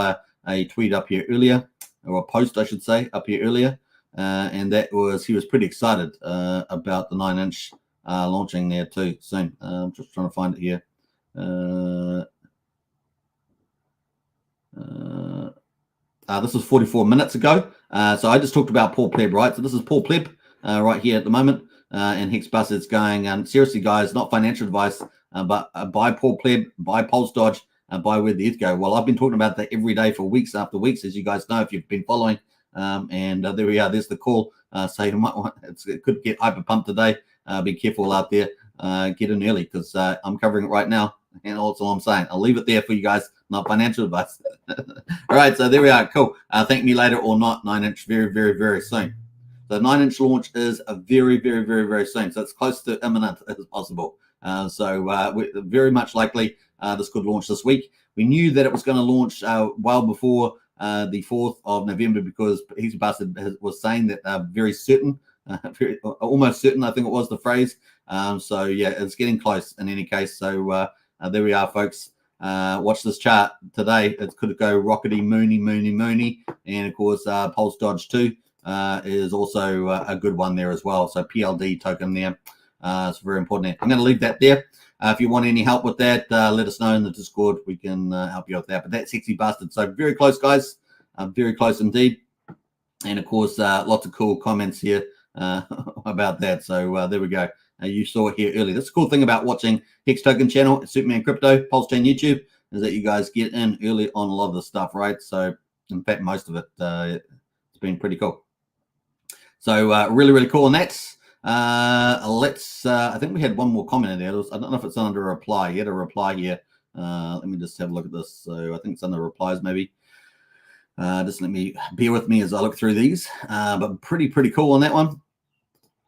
a tweet up here earlier, or a post, I should say, up here earlier. And that was, he was pretty excited about the 9-inch launching there too soon. I'm just trying to find it here. This was 44 minutes ago. So I just talked about Paul Pleb, right? So this is Paul Pleb right here at the moment. And Hex Bastard's going, seriously, guys, not financial advice, but buy Paul Pleb, buy Pulse Dodge, and buy where the ETH go. Well, I've been talking about that every day for weeks after weeks, as you guys know, if you've been following. And there we are. There's the call. So you might want, it could get hyper pumped today. Be careful out there. Get in early, because I'm covering it right now. And that's all I'm saying. I'll leave it there for you guys, not financial advice. All right, so there we are. Cool. Thank me later or not. 9-inch very, very, very soon. The 9-inch launch is a very, very, very, very soon. So it's close to imminent as possible. Very much likely this could launch this week. We knew that it was going to launch well before the 4th of November, because Hex Bastard was saying that very certain, almost certain, I think it was the phrase. So yeah, it's getting close in any case. So there we are, folks. Watch this chart today. It could go rockety moony, and of course Pulse Dodge 2 is also a good one there as well. So PLD token there. It's very important there. I'm going to leave that there. If you want any help with that, let us know in the Discord. We can help you with that. But that's Hex Bastard. So very close, guys. Very close indeed. And of course, lots of cool comments here about that. So there we go. You saw it here earlier. That's the cool thing about watching Hex Token channel, Superman Crypto, Pulsechain YouTube, is that you guys get in early on a lot of the stuff, right? So in fact, most of it, it's been pretty cool. So really, really cool. And that's, I think we had one more comment in there. I don't know if it's under a reply. You had a reply here. Let me just have a look at this. So I think it's under replies maybe. Just bear with me as I look through these. But pretty cool on that one.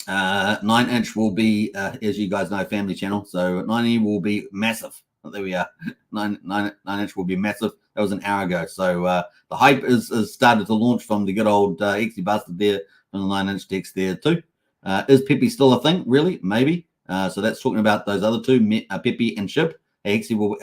9-inch will be, as you guys know, family channel. So 90 will be massive. There we are. 9-inch will be massive. That was an hour ago. So the hype is started to launch from the good old Hex Bastard there, from the 9-inch DEX there too. Is Pepe still a thing? Really? Maybe. So that's talking about those other two, Pepe and SHIB. Actually,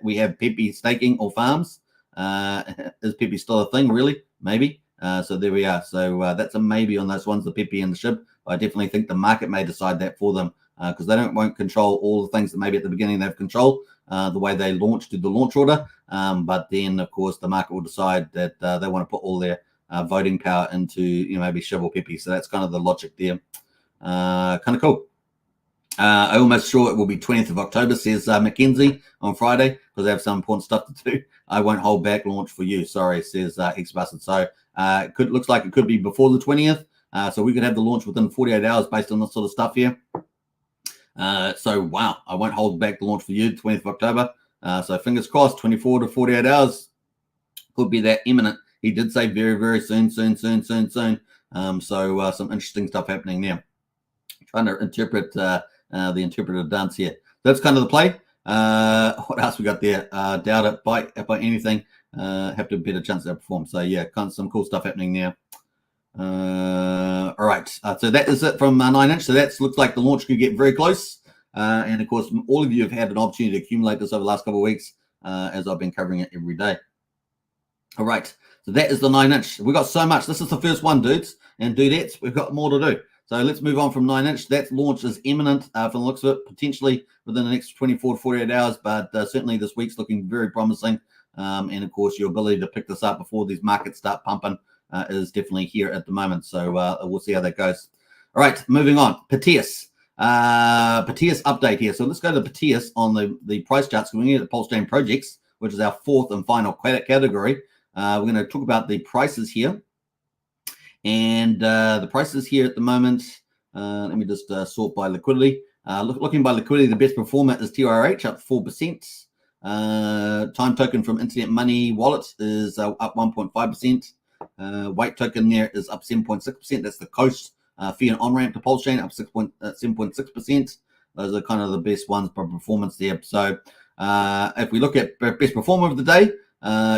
we have Pepe staking or farms. Is Pepe still a thing? Really? Maybe. So there we are. So that's a maybe on those ones, the Pepe and the SHIB. I definitely think the market may decide that for them, because they won't control all the things that maybe at the beginning they've controlled, the way they did the launch order. But then, of course, the market will decide that they want to put all their voting power into, maybe SHIB or Pepe. So that's kind of the logic there. Kind of cool. I'm almost sure it will be 20th of October, says Mackenzie on Friday, because they have some important stuff to do. I won't hold back launch for you. Sorry, says Hex Bastard. So looks like it could be before the 20th. So we could have the launch within 48 hours based on this sort of stuff here. So, wow, I won't hold back the launch for you, 20th of October. So fingers crossed, 24 to 48 hours could be that imminent. He did say very, very soon. So some interesting stuff happening there. Trying to interpret the interpretive dance here. That's kind of the play. What else we got there? Doubt it by anything. Have to have a better chance to perform. So, yeah, kind of some cool stuff happening there. All right, so that is it from 9-inch. So that looks like the launch could get very close, and of course all of you have had an opportunity to accumulate this over the last couple of weeks, as I've been covering it every day. All right, so that is the 9-inch. We've got so much. This is the first one, dudes and dudettes. We've got more to do. So let's move on from 9-inch. That launch is imminent from the looks of it, potentially within the next 24 to 48 hours, but certainly this week's looking very promising. And of course your ability to pick this up before these markets start pumping is definitely here at the moment. So we'll see how that goes. All right, moving on. Piteas. Piteas update here. So let's go to Piteas on the price charts. We're going to get the Pulsechain projects, which is our fourth and final category. We're going to talk about the prices here. And the prices here at the moment, let me just sort by liquidity. Looking by liquidity, the best performer is TRH, up 4%. Time token from Internet Money Wallet is up 1.5%. White token there is up 7.6%. That's the Coast fee and on-ramp to Pulsechain, up 7.6%. Those are kind of the best ones by performance there. So if we look at best performer of the day,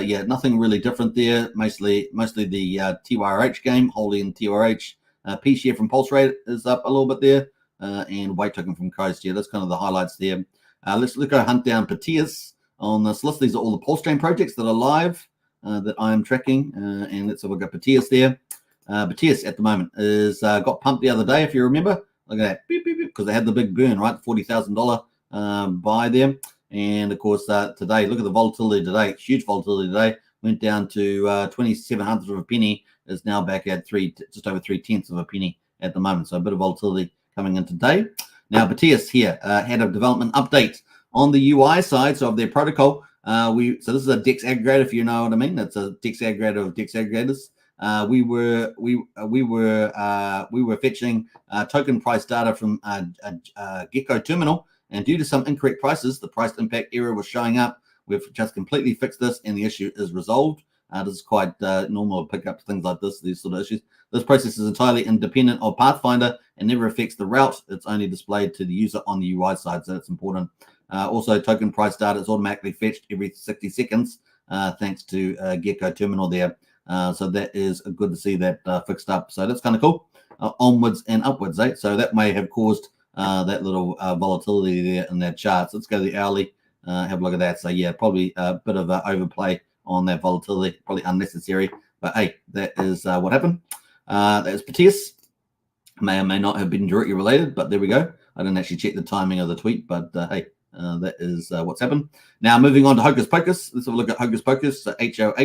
yeah, nothing really different there. Mostly the TYRH game, holding TYRH. P share from Pulse Rate is up a little bit there, and White token from Coast. Yeah, that's kind of the highlights there. Let's go hunt down Piteas on this list. These are all the Pulsechain projects that are live that I am tracking, and let's have a look at Piteas there. Piteas at the moment is got pumped the other day, if you remember. Look at that, because they had the big burn, right? $40,000 buy there. And of course, today, look at the volatility today. Huge volatility today. Went down to 0.27 of a penny. Is now back at just over 0.3 of a penny at the moment. So a bit of volatility coming in today. Now, Piteas here had a development update on the UI side, so of their protocol. So this is a DEX aggregator, if you know what I mean. That's a DEX aggregator of DEX aggregators. We were fetching token price data from Gecko terminal, and due to some incorrect prices, the price impact error was showing up. We've just completely fixed this, and the issue is resolved. This is quite normal to pick up things like this, these sort of issues. This process is entirely independent of Pathfinder and never affects the route. It's only displayed to the user on the UI side, so that's important. Also, token price data is automatically fetched every 60 seconds thanks to Gecko Terminal there. So that is good to see that fixed up. So that's kind of cool. Onwards and upwards, eh? So that may have caused that little volatility there in that chart. So let's go to the hourly, have a look at that. So yeah, probably a bit of overplay on that volatility, probably unnecessary. But hey, that is what happened. That is Piteas. May or may not have been directly related, but there we go. I didn't actually check the timing of the tweet, but hey, that is what's happened. Now moving on to Hocus Pocus. Let's have a look at Hocus Pocus. So HOC,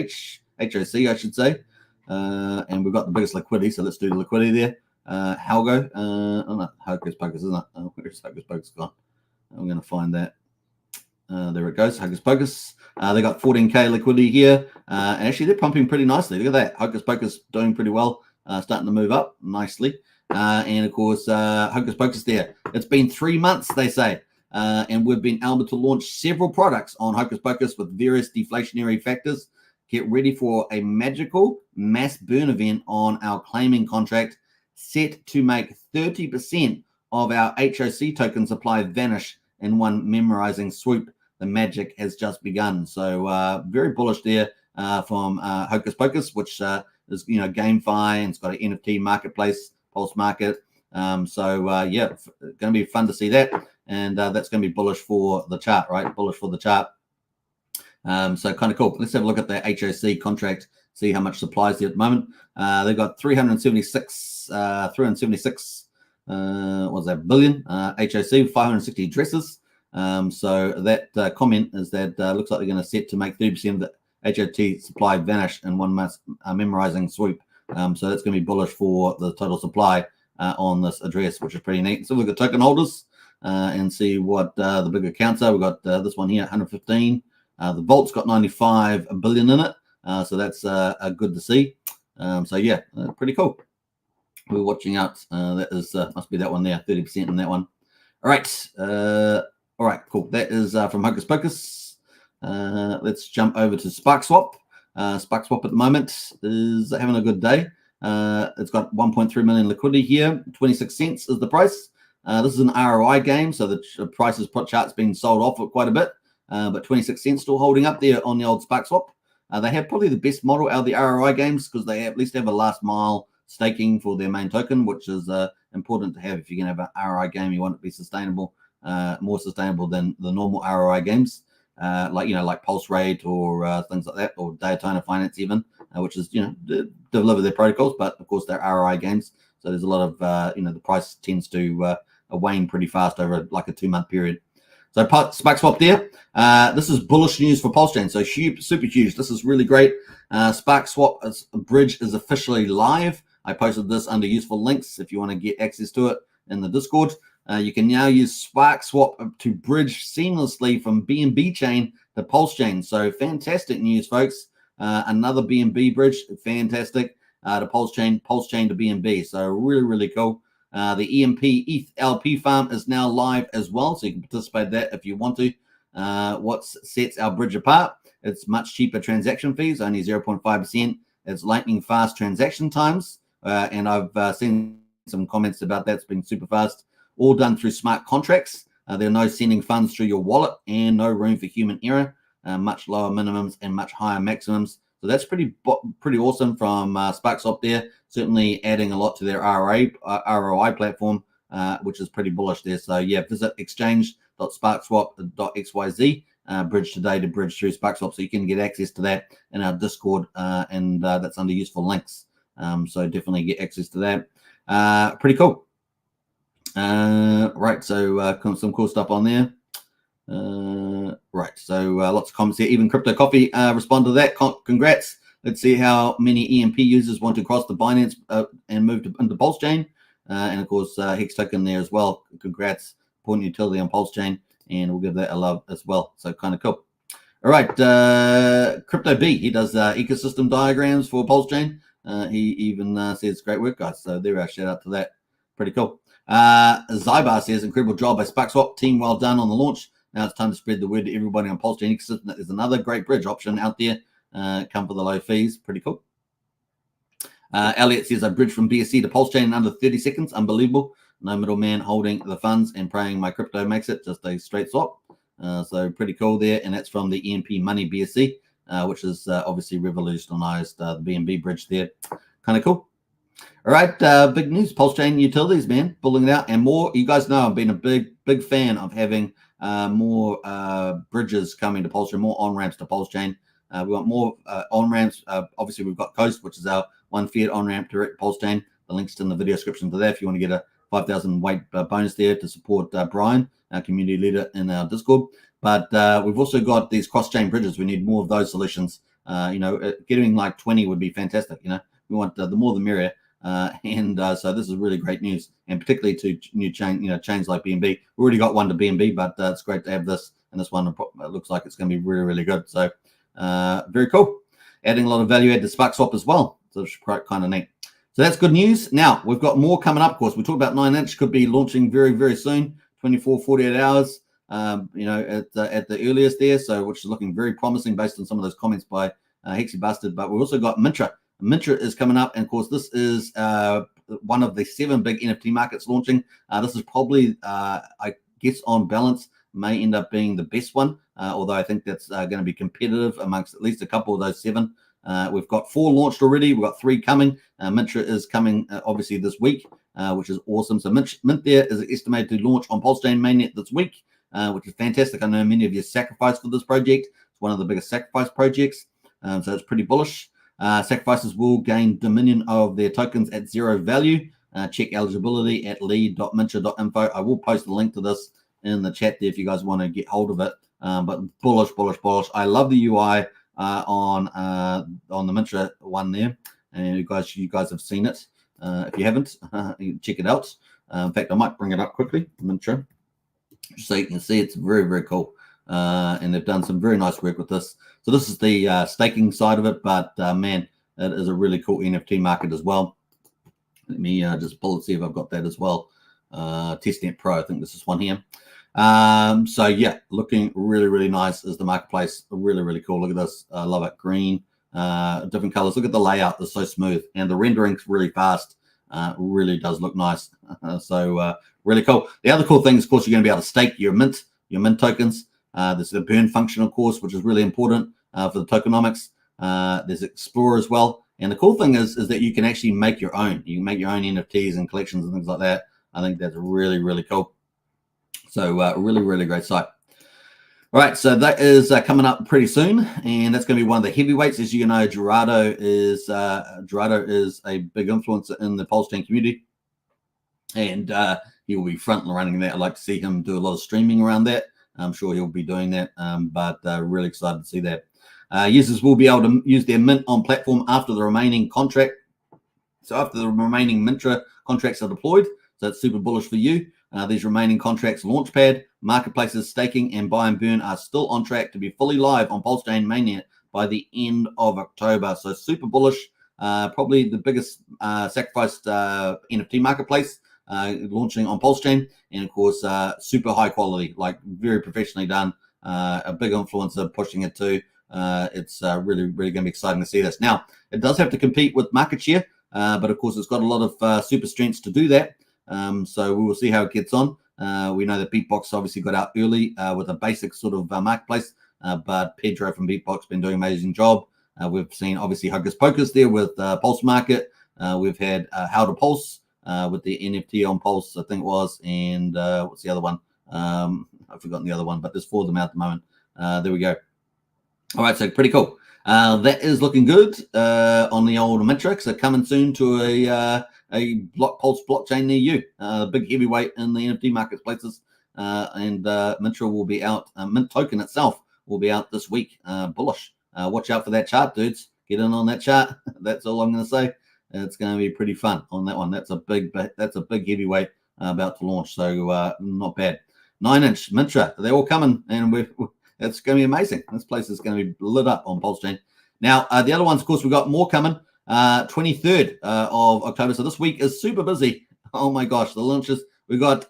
I should say. And we've got the biggest liquidity, so let's do the liquidity there. Halgo, oh no, Hocus Pocus, isn't it? Where's Hocus Pocus gone? I'm going to find that. There it goes, Hocus Pocus. They got 14K liquidity here. And actually, they're pumping pretty nicely. Look at that. Hocus Pocus doing pretty well, starting to move up nicely. And of course, Hocus Pocus there. It's been 3 months, they say. And we've been able to launch several products on Hocus Pocus with various deflationary factors. Get ready for a magical mass burn event on our claiming contract, set to make 30% of our HOC token supply vanish in one memorizing swoop. The magic has just begun. So very bullish there from Hocus Pocus, which is, you know, GameFi, and it's got an NFT marketplace, Pulse Market. Yeah, going to be fun to see that. And that's going to be bullish for the chart, right? Bullish for the chart. So kind of cool. Let's have a look at the HOC contract, see how much supply is there at the moment. They've got 376 what's that, billion HOC, 560 addresses. So that comment is that looks like they're going to set to make 30% of the HOT supply vanish in one mass memorizing swoop. So that's going to be bullish for the total supply on this address, which is pretty neat. So we've got token holders and see what the big accounts are. We've got this one here, 115. The Vault's got 95 billion in it. So that's good to see. So yeah, pretty cool. We're watching out. That is must be that one there, 30% in that one. All right. All right, cool. That is from Hocus Pocus. Let's jump over to SparkSwap. SparkSwap at the moment is having a good day. It's got 1.3 million liquidity here. 26 cents is the price. This is an ROI game, so the prices chart's been sold off quite a bit. But 26 cents still holding up there on the old SparkSwap. They have probably the best model out of the ROI games because they at least have a last mile staking for their main token, which is important to have if you're going to have an ROI game. You want it to be sustainable, more sustainable than the normal ROI games, like Pulse Rate or things like that, or Daytona Finance even, which is, deliver their protocols, but of course they're ROI games. So there's a lot of, the price tends to wane pretty fast over like a 2-month period. So SparkSwap there. This is bullish news for Pulsechain. So super huge. This is really great. SparkSwap bridge is officially live. I posted this under useful links if you want to get access to it in the Discord. You can now use SparkSwap to bridge seamlessly from BNB chain to Pulsechain. So fantastic news, folks. Another BNB bridge, fantastic. To Pulsechain to BNB. So really, really cool. The EMP ETH LP farm is now live as well, so you can participate in that if you want to. What sets our bridge apart? It's much cheaper transaction fees, only 0.5%. It's lightning fast transaction times, and I've seen some comments about that. It's been super fast. All done through smart contracts. There are no sending funds through your wallet and no room for human error. Much lower minimums and much higher maximums. So that's pretty awesome from SparkSwap there. Certainly adding a lot to their ROI platform, which is pretty bullish there. So yeah, visit exchange.sparkswap.xyz, bridge today to bridge through SparkSwap. So you can get access to that in our Discord, and that's under useful links. So definitely get access to that. Pretty cool. Right, so some cool stuff on there. Right, so lots of comments here. Even Crypto Coffee respond to that. Congrats. Let's see how many EMP users want to cross the Binance and move into Pulsechain. And of course, Hex Token there as well. Congrats. Important utility on Pulsechain, and we'll give that a love as well. So kind of cool. All right, Crypto B, he does ecosystem diagrams for Pulsechain. He even says great work, guys. So there, a shout out to that. Pretty cool. Zybar says incredible job by SparkSwap team. Well done on the launch. Now it's time to spread the word to everybody on Pulsechain ecosystem. There's another great bridge option out there. Come for the low fees. Pretty cool. Elliot says I bridged from BSC to Pulsechain in under 30 seconds. Unbelievable. No middleman holding the funds and praying my crypto makes it. Just a straight swap. So pretty cool there. And that's from the EMP Money BSC. which has obviously revolutionized the BNB bridge there. Kind of cool. All right, big news, Pulsechain utilities, man, pulling it out and more. You guys know I've been a big fan of having more bridges coming to Pulsechain, more on-ramps to Pulsechain. We want more on-ramps. Obviously, we've got Coast, which is our one fiat on-ramp direct to Pulsechain. The link's in the video description to that if you want to get a 5,000 weight bonus there to support Brian, our community leader in our Discord. But we've also got these cross-chain bridges. We need more of those solutions. Getting like 20 would be fantastic. We want the more the merrier. So this is really great news, and particularly to new chains like BNB. We already got one to BNB, but it's great to have this, and this one looks like it's going to be really, really good. So very cool. Adding a lot of value add to SparkSwap as well. So it's quite kind of neat. So that's good news. Now we've got more coming up. Of course, we talked about 9-inch could be launching very, very soon, 24, 48 hours. At the earliest there, so which is looking very promising based on some of those comments by Hexy Bastard. But we've also got Mintra. Mintra is coming up, and of course, this is one of the 7 big NFT markets launching. This is probably, I guess, on balance, may end up being the best one, although I think that's going to be competitive amongst at least a couple of those 7. We've got 4 launched already. We've got 3 coming. Mintra is coming, obviously, this week, which is awesome. So Mint there is estimated to launch on Pulsechain mainnet this week, which is fantastic. I know many of you sacrificed for this project. It's one of the biggest sacrifice projects, so it's pretty bullish. Sacrifices will gain dominion of their tokens at 0 value. Check eligibility at lead.mintra.info. I will post a link to this in the chat there if you guys want to get hold of it. But bullish. I love the UI on the Mintra one there, and you guys have seen it. If you haven't, you check it out. In fact, I might bring it up quickly. Mintra, so you can see it's very, very cool. And they've done some very nice work with this. So this is the staking side of it, but man, it is a really cool NFT market as well. Let me just pull it, see if I've got that as well. Testnet Pro, I think this is one here. So yeah, looking really, really nice is the marketplace. Really, really cool. Look at this. I love it. Green, different colors. Look at the layout. It's so smooth, and the rendering's really fast. Really does look nice. So really cool. The other cool thing is, of course, you're going to be able to stake your mint tokens. There's the burn function, of course, which is really important for the tokenomics. There's Explorer as well. And the cool thing is that you can actually make your own. You can make your own NFTs and collections and things like that. I think that's really, really cool. So really, really great site. All right, so that is coming up pretty soon, and that's going to be one of the heavyweights. As you know, Gerardo is a big influencer in the Pulsechain community, and he will be front and running that. I'd like to see him do a lot of streaming around that. I'm sure he'll be doing that, but really excited to see that. Users will be able to use their mint on platform after the remaining contract. So after the remaining Mintra contracts are deployed, so it's super bullish for you. These remaining contracts, Launchpad, marketplaces, staking, and buy and burn are still on track to be fully live on Pulsechain mainnet by the end of October. So super bullish, probably the biggest sacrificed NFT marketplace launching on Pulsechain, and of course super high quality, like very professionally done. A big influencer pushing it too. It's really, really going to be exciting to see this. Now, it does have to compete with market share, but of course it's got a lot of super strengths to do that. So we will see how it gets on. We know that Beatbox obviously got out early with a basic sort of marketplace, but Pedro from Beatbox been doing an amazing job. We've seen obviously Hocus Pocus there with Pulse Market. We've had How to Pulse with the NFT on Pulse, I think it was, and what's the other one? I've forgotten the other one, but there's 4 of them out at the moment. There we go. All right, so pretty cool. That is looking good on the old Mintra. So coming soon to a Pulse blockchain near you. Big heavyweight in the NFT marketplaces, and Mintra will be out. Mint token itself will be out this week. Bullish. Watch out for that chart, dudes. Get in on that chart. That's all I'm going to say. It's going to be pretty fun on that one. That's a big heavyweight about to launch. So not bad. 9-inch Mintra. They're all coming, and it's going to be amazing. This place is going to be lit up on Pulsechain. Now, the other ones, of course, we've got more coming. 23rd of October. So this week is super busy. Oh my gosh, the launches. We've got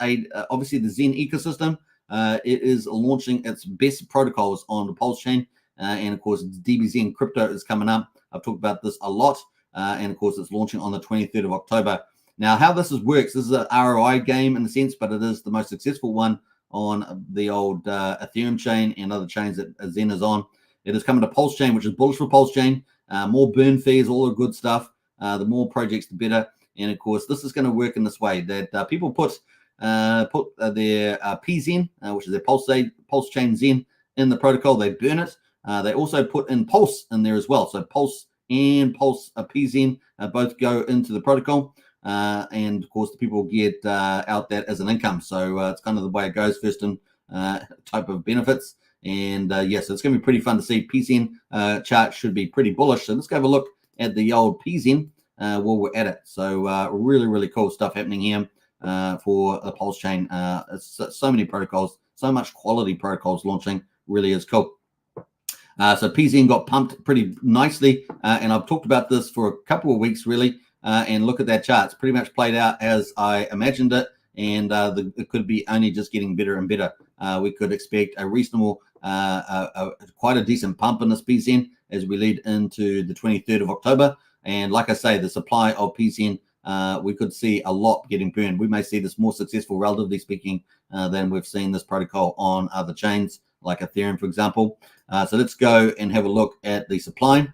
obviously the Zen ecosystem. It is launching its best protocols on the Pulsechain. And of course, DBXen crypto is coming up. I've talked about this a lot. And of course, it's launching on the 23rd of October. Now, how this works, this is an ROI game in a sense, but it is the most successful one on the old Ethereum chain and other chains that Zen is on. It is coming to Pulsechain, which is bullish for Pulsechain. More burn fees, all the good stuff. The more projects, the better. And of course, this is going to work in this way that people put their PZen, which is their Pulsechain Zen, in the protocol. They burn it. They also put in Pulse in there as well. So Pulse and Pulse PZen both go into the protocol. And of course, the people get out that as an income. So it's kind of the way it goes, first in type of benefits. And yes, it's going to be pretty fun to see. PZen chart should be pretty bullish. So let's go have a look at the old PZen while we're at it. So really, really cool stuff happening here for the Pulsechain. So many protocols, so much quality protocols launching. Really is cool. So PZen got pumped pretty nicely, and I've talked about this for a couple of weeks, really. And look at that chart; it's pretty much played out as I imagined it, and it could be only just getting better and better. We could expect a reasonable, quite a decent pump in this PZen as we lead into the 23rd of October. And like I say, the supply of PZen, we could see a lot getting burned. We may see this more successful, relatively speaking, than we've seen this protocol on other chains, like Ethereum, for example. So let's go and have a look at the supply.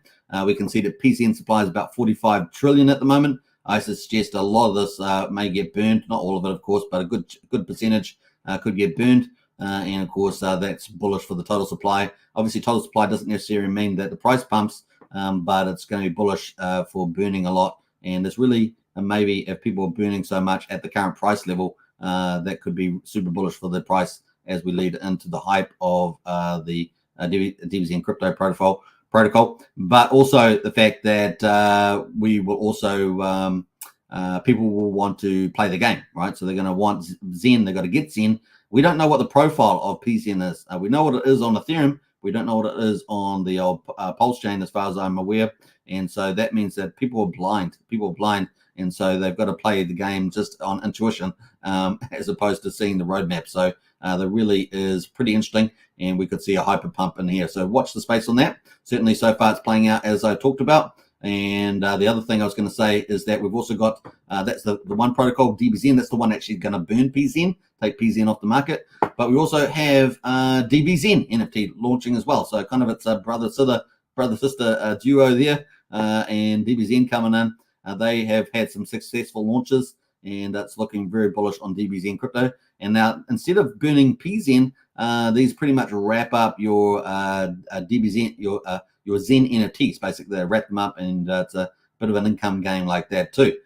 We can see that PZen supply is about 45 trillion at the moment. I suggest a lot of this may get burned, not all of it, of course, but a good percentage could get burned. And of course, that's bullish for the total supply. Obviously, total supply doesn't necessarily mean that the price pumps, but it's going to be bullish for burning a lot. And it's really maybe if people are burning so much at the current price level, that could be super bullish for the price as we lead into the hype of the DBXen crypto protocol, but also the fact that we will also people will want to play the game, right? So they're going to want Zen. They've got to get Zen. We don't know what the profile of PZen is. We know what it is on Ethereum. We don't know what it is on the old Pulsechain, as far as I'm aware. And so that means that people are blind. People are blind. And so they've got to play the game just on intuition as opposed to seeing the roadmap. So that really is pretty interesting. And we could see a hyper pump in here. So watch the space on that. Certainly so far it's playing out as I talked about. And the other thing I was going to say is that we've also got, that's the one protocol, DBXen. That's the one actually going to burn PZen, take PZen off the market. But we also have DBXen NFT launching as well. So kind of it's a brother-sister duo there. And DBXen coming in. They have had some successful launches, and that's looking very bullish on DBXen crypto. And now, instead of burning PZen, these pretty much wrap up your DBXen, your Zen NFTs. Basically, they wrap them up, and it's a bit of an income game like that too.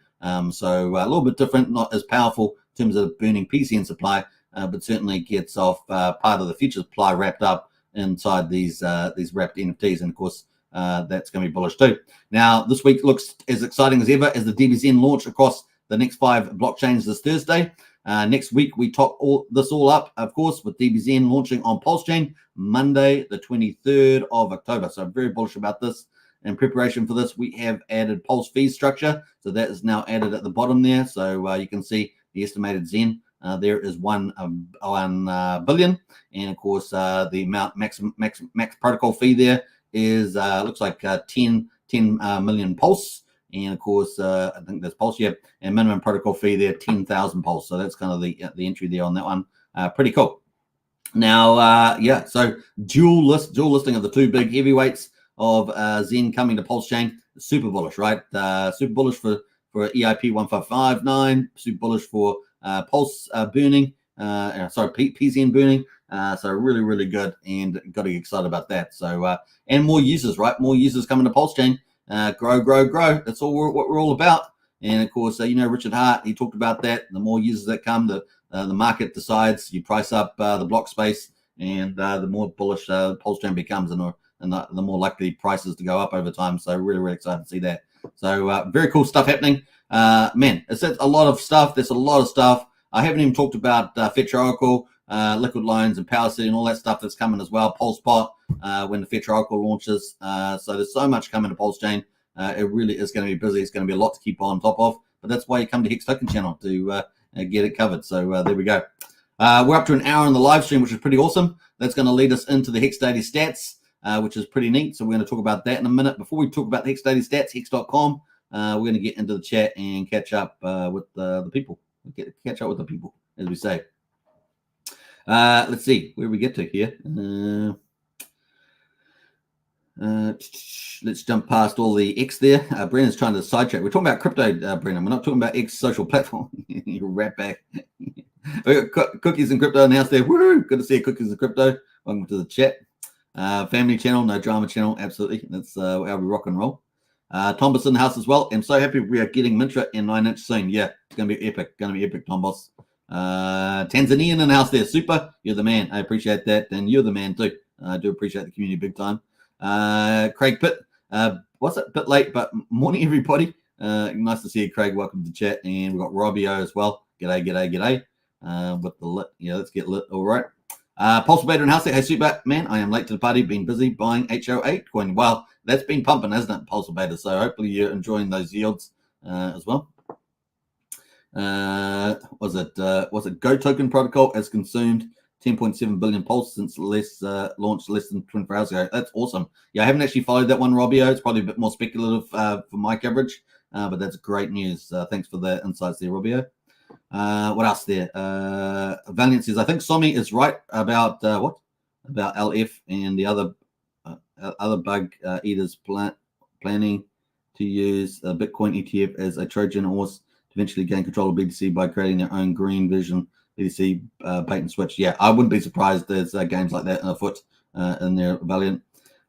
So a little bit different, not as powerful in terms of burning PZen supply, but certainly gets off part of the future supply wrapped up inside these wrapped NFTs, and of course. That's going to be bullish too. Now, this week looks as exciting as ever as the DBXen launch across the next 5 blockchains this Thursday. Next week, we top this all up, of course, with DBXen launching on Pulsechain Monday, the 23rd of October. So I'm very bullish about this. In preparation for this, we have added Pulse fee structure. So that is now added at the bottom there. So you can see the estimated Zen. There is 1 billion. And of course, the amount max protocol fee there is looks like 10 million Pulse, and of course I think there's Pulse, yeah, and minimum protocol fee there 10,000 Pulse. So that's kind of the entry there on that one. Pretty cool. Now yeah, so dual listing of the 2 big heavyweights of Zen coming to Pulsechain. Super bullish, right? Super bullish for EIP 1559. Super bullish for Pulse burning. PZen burning. So really, really good, and got to get excited about that. So and more users, right? More users coming to Pulsechain. Grow. That's what we're all about. And of course, Richard Hart, he talked about that. The more users that come, the market decides. You price up the block space, and the more bullish Pulsechain becomes, and the more likely prices to go up over time. So really, really excited to see that. So very cool stuff happening. Man, it's a lot of stuff. There's a lot of stuff. I haven't even talked about Fetch Oracle, liquid loans, and Power City, and all that stuff that's coming as well. PulsePot, when the Fetch Oracle launches. So there's so much coming to Pulsechain. It really is going to be busy. It's going to be a lot to keep on top of. But that's why you come to Hex Token channel to get it covered. So there we go. We're up to an hour on the live stream, which is pretty awesome. That's going to lead us into the Hex Daily Stats, which is pretty neat. So we're going to talk about that in a minute. Before we talk about the Hex Daily Stats, hex.com, we're going to get into the chat and catch up with the people. Catch up with the people, as we say. Let's see where we get to here. Let's jump past all the X there. Brennan's trying to sidetrack. We're talking about crypto, Brennan. We're not talking about X social platform. You rat back. We got Cookies and Crypto announced there. Woo! Good to see Cookies and Crypto. Welcome to the chat. Family channel, no drama channel. Absolutely. That's how we rock and roll. Tombos in the house as well. I'm so happy we are getting Mintra in 9-inch soon. Yeah, it's going to be epic. Going to be epic, Tombos. Tanzanian in the house there. Super. You're the man. I appreciate that. And you're the man too. I do appreciate the community big time. Craig Pitt. What's it? Bit late, but morning, everybody. Nice to see you, Craig. Welcome to the chat. And we've got Robbio as well. G'day, g'day, g'day. With the lit. Yeah, let's get lit. All right. Pulse Beta in house there. Hey, Super man, I am late to the party. Been busy buying HO8 coin. Well, that's been pumping, hasn't it, Pulse Beta? So hopefully you're enjoying those yields as well. Was it Go Token Protocol has consumed 10.7 billion Pulse since launched less than 24 hours ago. That's awesome. Yeah, I haven't actually followed that one, Robbio. It's probably a bit more speculative for my coverage, but that's great news. Thanks for the insights there, Robbio. What else there? Valiant says, I think Somi is right about what? About LF and the other bug eaters planning to use a Bitcoin ETF as a Trojan horse to eventually gain control of BTC by creating their own green vision BTC bait and switch. Yeah, I wouldn't be surprised there's games like that afoot in their Valiant.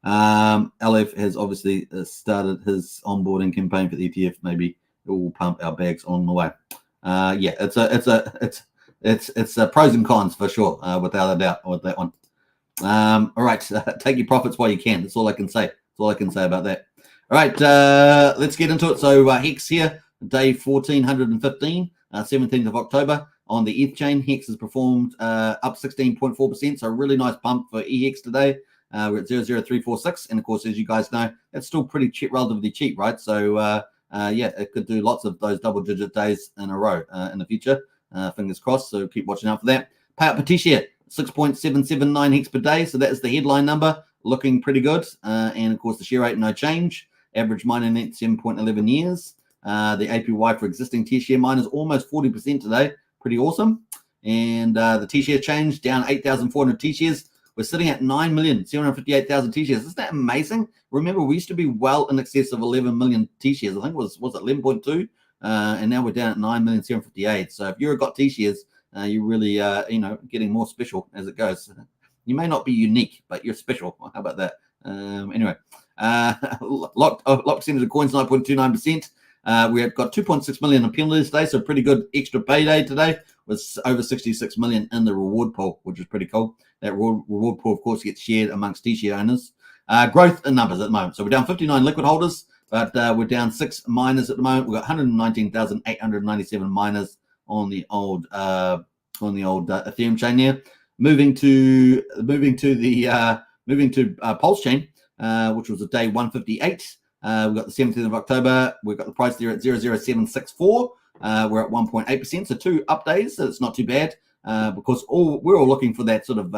LF has obviously started his onboarding campaign for the ETF. Maybe it will pump our bags on the way. Yeah, it's pros and cons for sure, without a doubt with that one. All right, take your profits while you can. That's all I can say. That's all I can say about that. All right, let's get into it. So Hex here, day 1415, 17th of October on the ETH chain. Hex has performed up 16.4%, so a really nice pump for EHEX today. We're at 00346, and of course, as you guys know, that's still pretty cheap, relatively cheap, right? So yeah, it could do lots of those double-digit days in a row in the future. Fingers crossed, so keep watching out for that. Payout per Piteas, 6.779 Hex per day, so that is the headline number, looking pretty good. And of course, the share rate, no change. Average mining net, 7.11 years. The APY for existing T-share miners, almost 40% today. Pretty awesome. And the T-share change, down 8,400 T-shares. We're sitting at 9,758,000 T-shares. Isn't that amazing? Remember, we used to be well in excess of 11 million T-shares. I think it was it 11.2? And now we're down at 9,758,000. So if you've got T-shares, you're really, getting more special as it goes. You may not be unique, but you're special. How about that? Anyway, locked percentage of coins, 9.29%. We have got 2.6 million in penalties today, so pretty good extra payday today with over 66 million in the reward pool, which is pretty cool. That reward pool, of course, gets shared amongst T-share owners. Growth in numbers at the moment. So we're down 59 liquid holders, but we're down 6 miners at the moment. We've got 119,897 miners on the old Ethereum chain there. Moving to Pulsechain, which was a day 158. We've got the 17th of October. We've got the price there at 00764. We're at 1.8%, so 2 up days. So it's not too bad because we're all looking for that sort of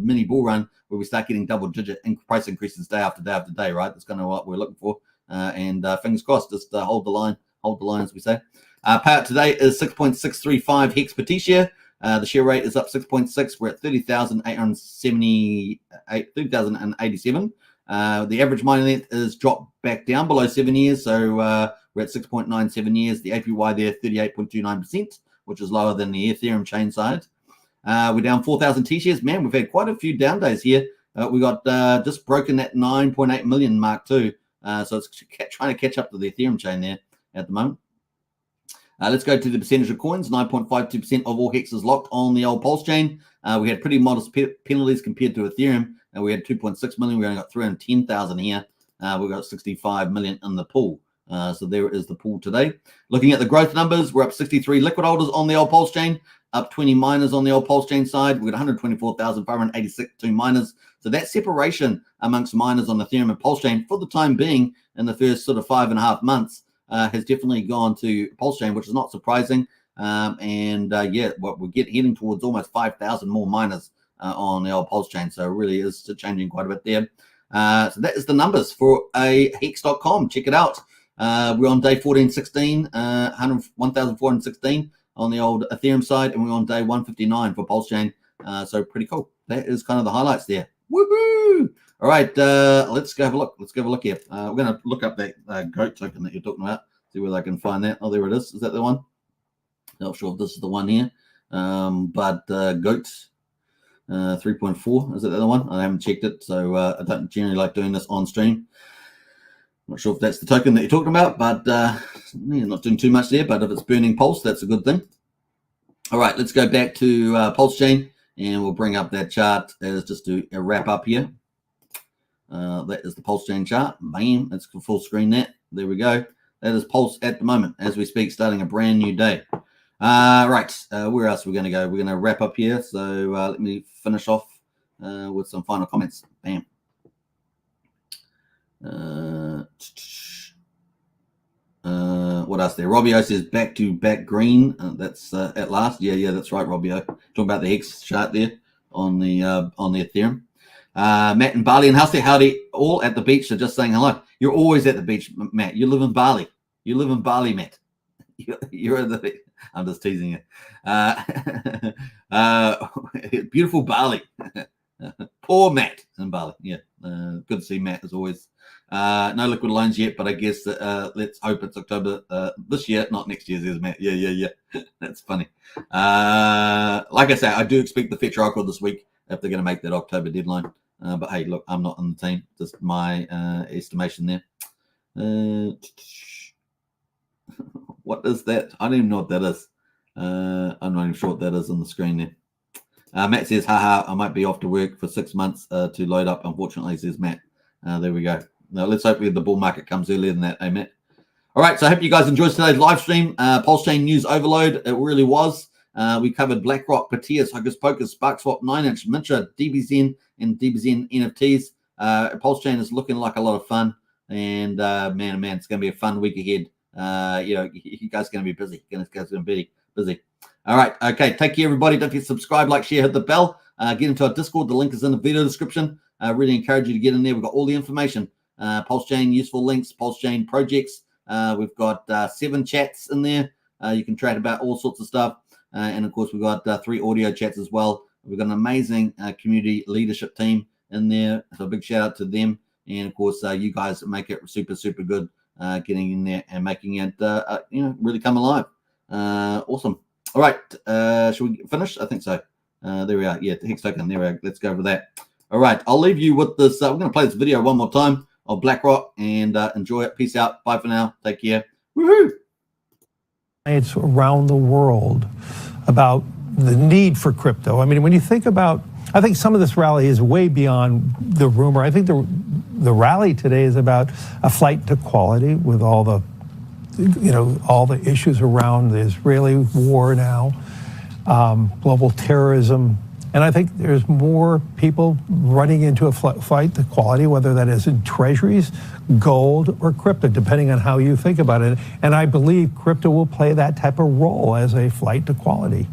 mini bull run where we start getting double-digit price increases day after day after day. Right? That's kind of what we're looking for. And fingers crossed, just hold the line, as we say. Payout today is 6.635 Hex per T-share. The share rate is up 6.6. We're at 30,087. The average mining length is dropped back down below 7 years, so we're at 6.97 years. The APY there, 38.29%, which is lower than the Ethereum chain side. We're down 4,000 T-shares. Man, we've had quite a few down days here. We got just broken that 9.8 million mark too. So it's trying to catch up to the Ethereum chain there at the moment. Let's go to the percentage of coins. 9.52% of all Hex is locked on the old Pulse chain. We had pretty modest penalties compared to Ethereum. And we had 2.6 million. We only got 310,000 here. We've got 65 million in the pool. So there is the pool today. Looking at the growth numbers, we're up 63 liquid holders on the old Pulse chain, up 20 miners on the old Pulse chain side. We've got 124,582 miners. So that separation amongst miners on Ethereum and Pulse chain for the time being in the first sort of 5.5 months has definitely gone to Pulse chain, which is not surprising. Yeah, what we're heading towards almost 5,000 more miners on the old Pulse chain. So it really is changing quite a bit there. So that is the numbers for a hex.com. Check it out. We're on day 1416, 1,416 on the old Ethereum side, and we're on day 159 for Pulse chain. So pretty cool. That is kind of the highlights there. Woohoo! All right, let's go have a look. Let's go have a look here. We're going to look up that goat token that you're talking about. See whether I can find that. Oh, there it is. Is that the one? Not sure if this is the one here. But goats 3.4. Is it the other one? I haven't checked it, so I don't generally like doing this on stream. Not sure if that's the token that you're talking about, but not doing too much there. But if it's burning Pulse, that's a good thing. All right, let's go back to Pulsechain, and we'll bring up that chart as just to wrap up here. That is the Pulsechain chart. Bam, that's full screen there we go. That is Pulse at the moment as we speak, starting a brand new day. Right, where else are we going to go? We're going to wrap up here. So let me finish off with some final comments. Bam. What else there? Robbio says back to back green. That's at last. Yeah, that's right, Robbio. Talking about the Hex chart there on the Ethereum. Matt and Bali and howdy all at the beach. So just saying hello. You're always at the beach, Matt. You live in Bali. You live in Bali, Matt. You're at the beach. I'm just teasing you. Beautiful Bali. Poor Matt in Bali. Yeah. Good to see Matt as always. No liquid loans yet, but I guess let's hope it's October this year, not next year, says Matt. Yeah. That's funny. Like I say, I do expect the Fetch Oracle this week if they're going to make that October deadline. But hey, look, I'm not on the team. Just my estimation there. What is that? I don't even know what that is. I'm not even sure what that is on the screen there. Matt says, haha, I might be off to work for 6 months to load up, unfortunately, says Matt. There we go. Now, let's hope the bull market comes earlier than that, Matt? All right, so I hope you guys enjoyed today's live stream. Pulsechain news overload. It really was. We covered BlackRock, Piteas, Hocus Pocus, SparkSwap, 9-inch, Mintra, DBXen, and DBXeNFTs. Pulsechain is looking like a lot of fun. And man, it's going to be a fun week ahead. You guys are going to be busy. You guys are going to be busy. All right. Okay. Take care, everybody. Don't forget to subscribe, like, share, hit the bell. Get into our Discord. The link is in the video description. Really encourage you to get in there. We've got all the information. Pulsechain useful links, Pulsechain projects. We've got 7 chats in there. You can chat about all sorts of stuff. And of course, we've got 3 audio chats as well. We've got an amazing community leadership team in there. So a big shout out to them. And of course, you guys make it super, super good. Getting in there and making it, really come alive. Awesome. All right. Should we finish? I think so. There we are. Yeah, the Hex token. There we are. Let's go over that. All right. I'll leave you with this. We're going to play this video one more time of BlackRock and enjoy it. Peace out. Bye for now. Take care. Woohoo! It's around the world about the need for crypto. I mean, when you think about, I think some of this rally is way beyond the rumor. I think the rally today is about a flight to quality with all the, all the issues around the Israeli war now, global terrorism. And I think there's more people running into a flight to quality, whether that is in treasuries, gold, or crypto, depending on how you think about it. And I believe crypto will play that type of role as a flight to quality.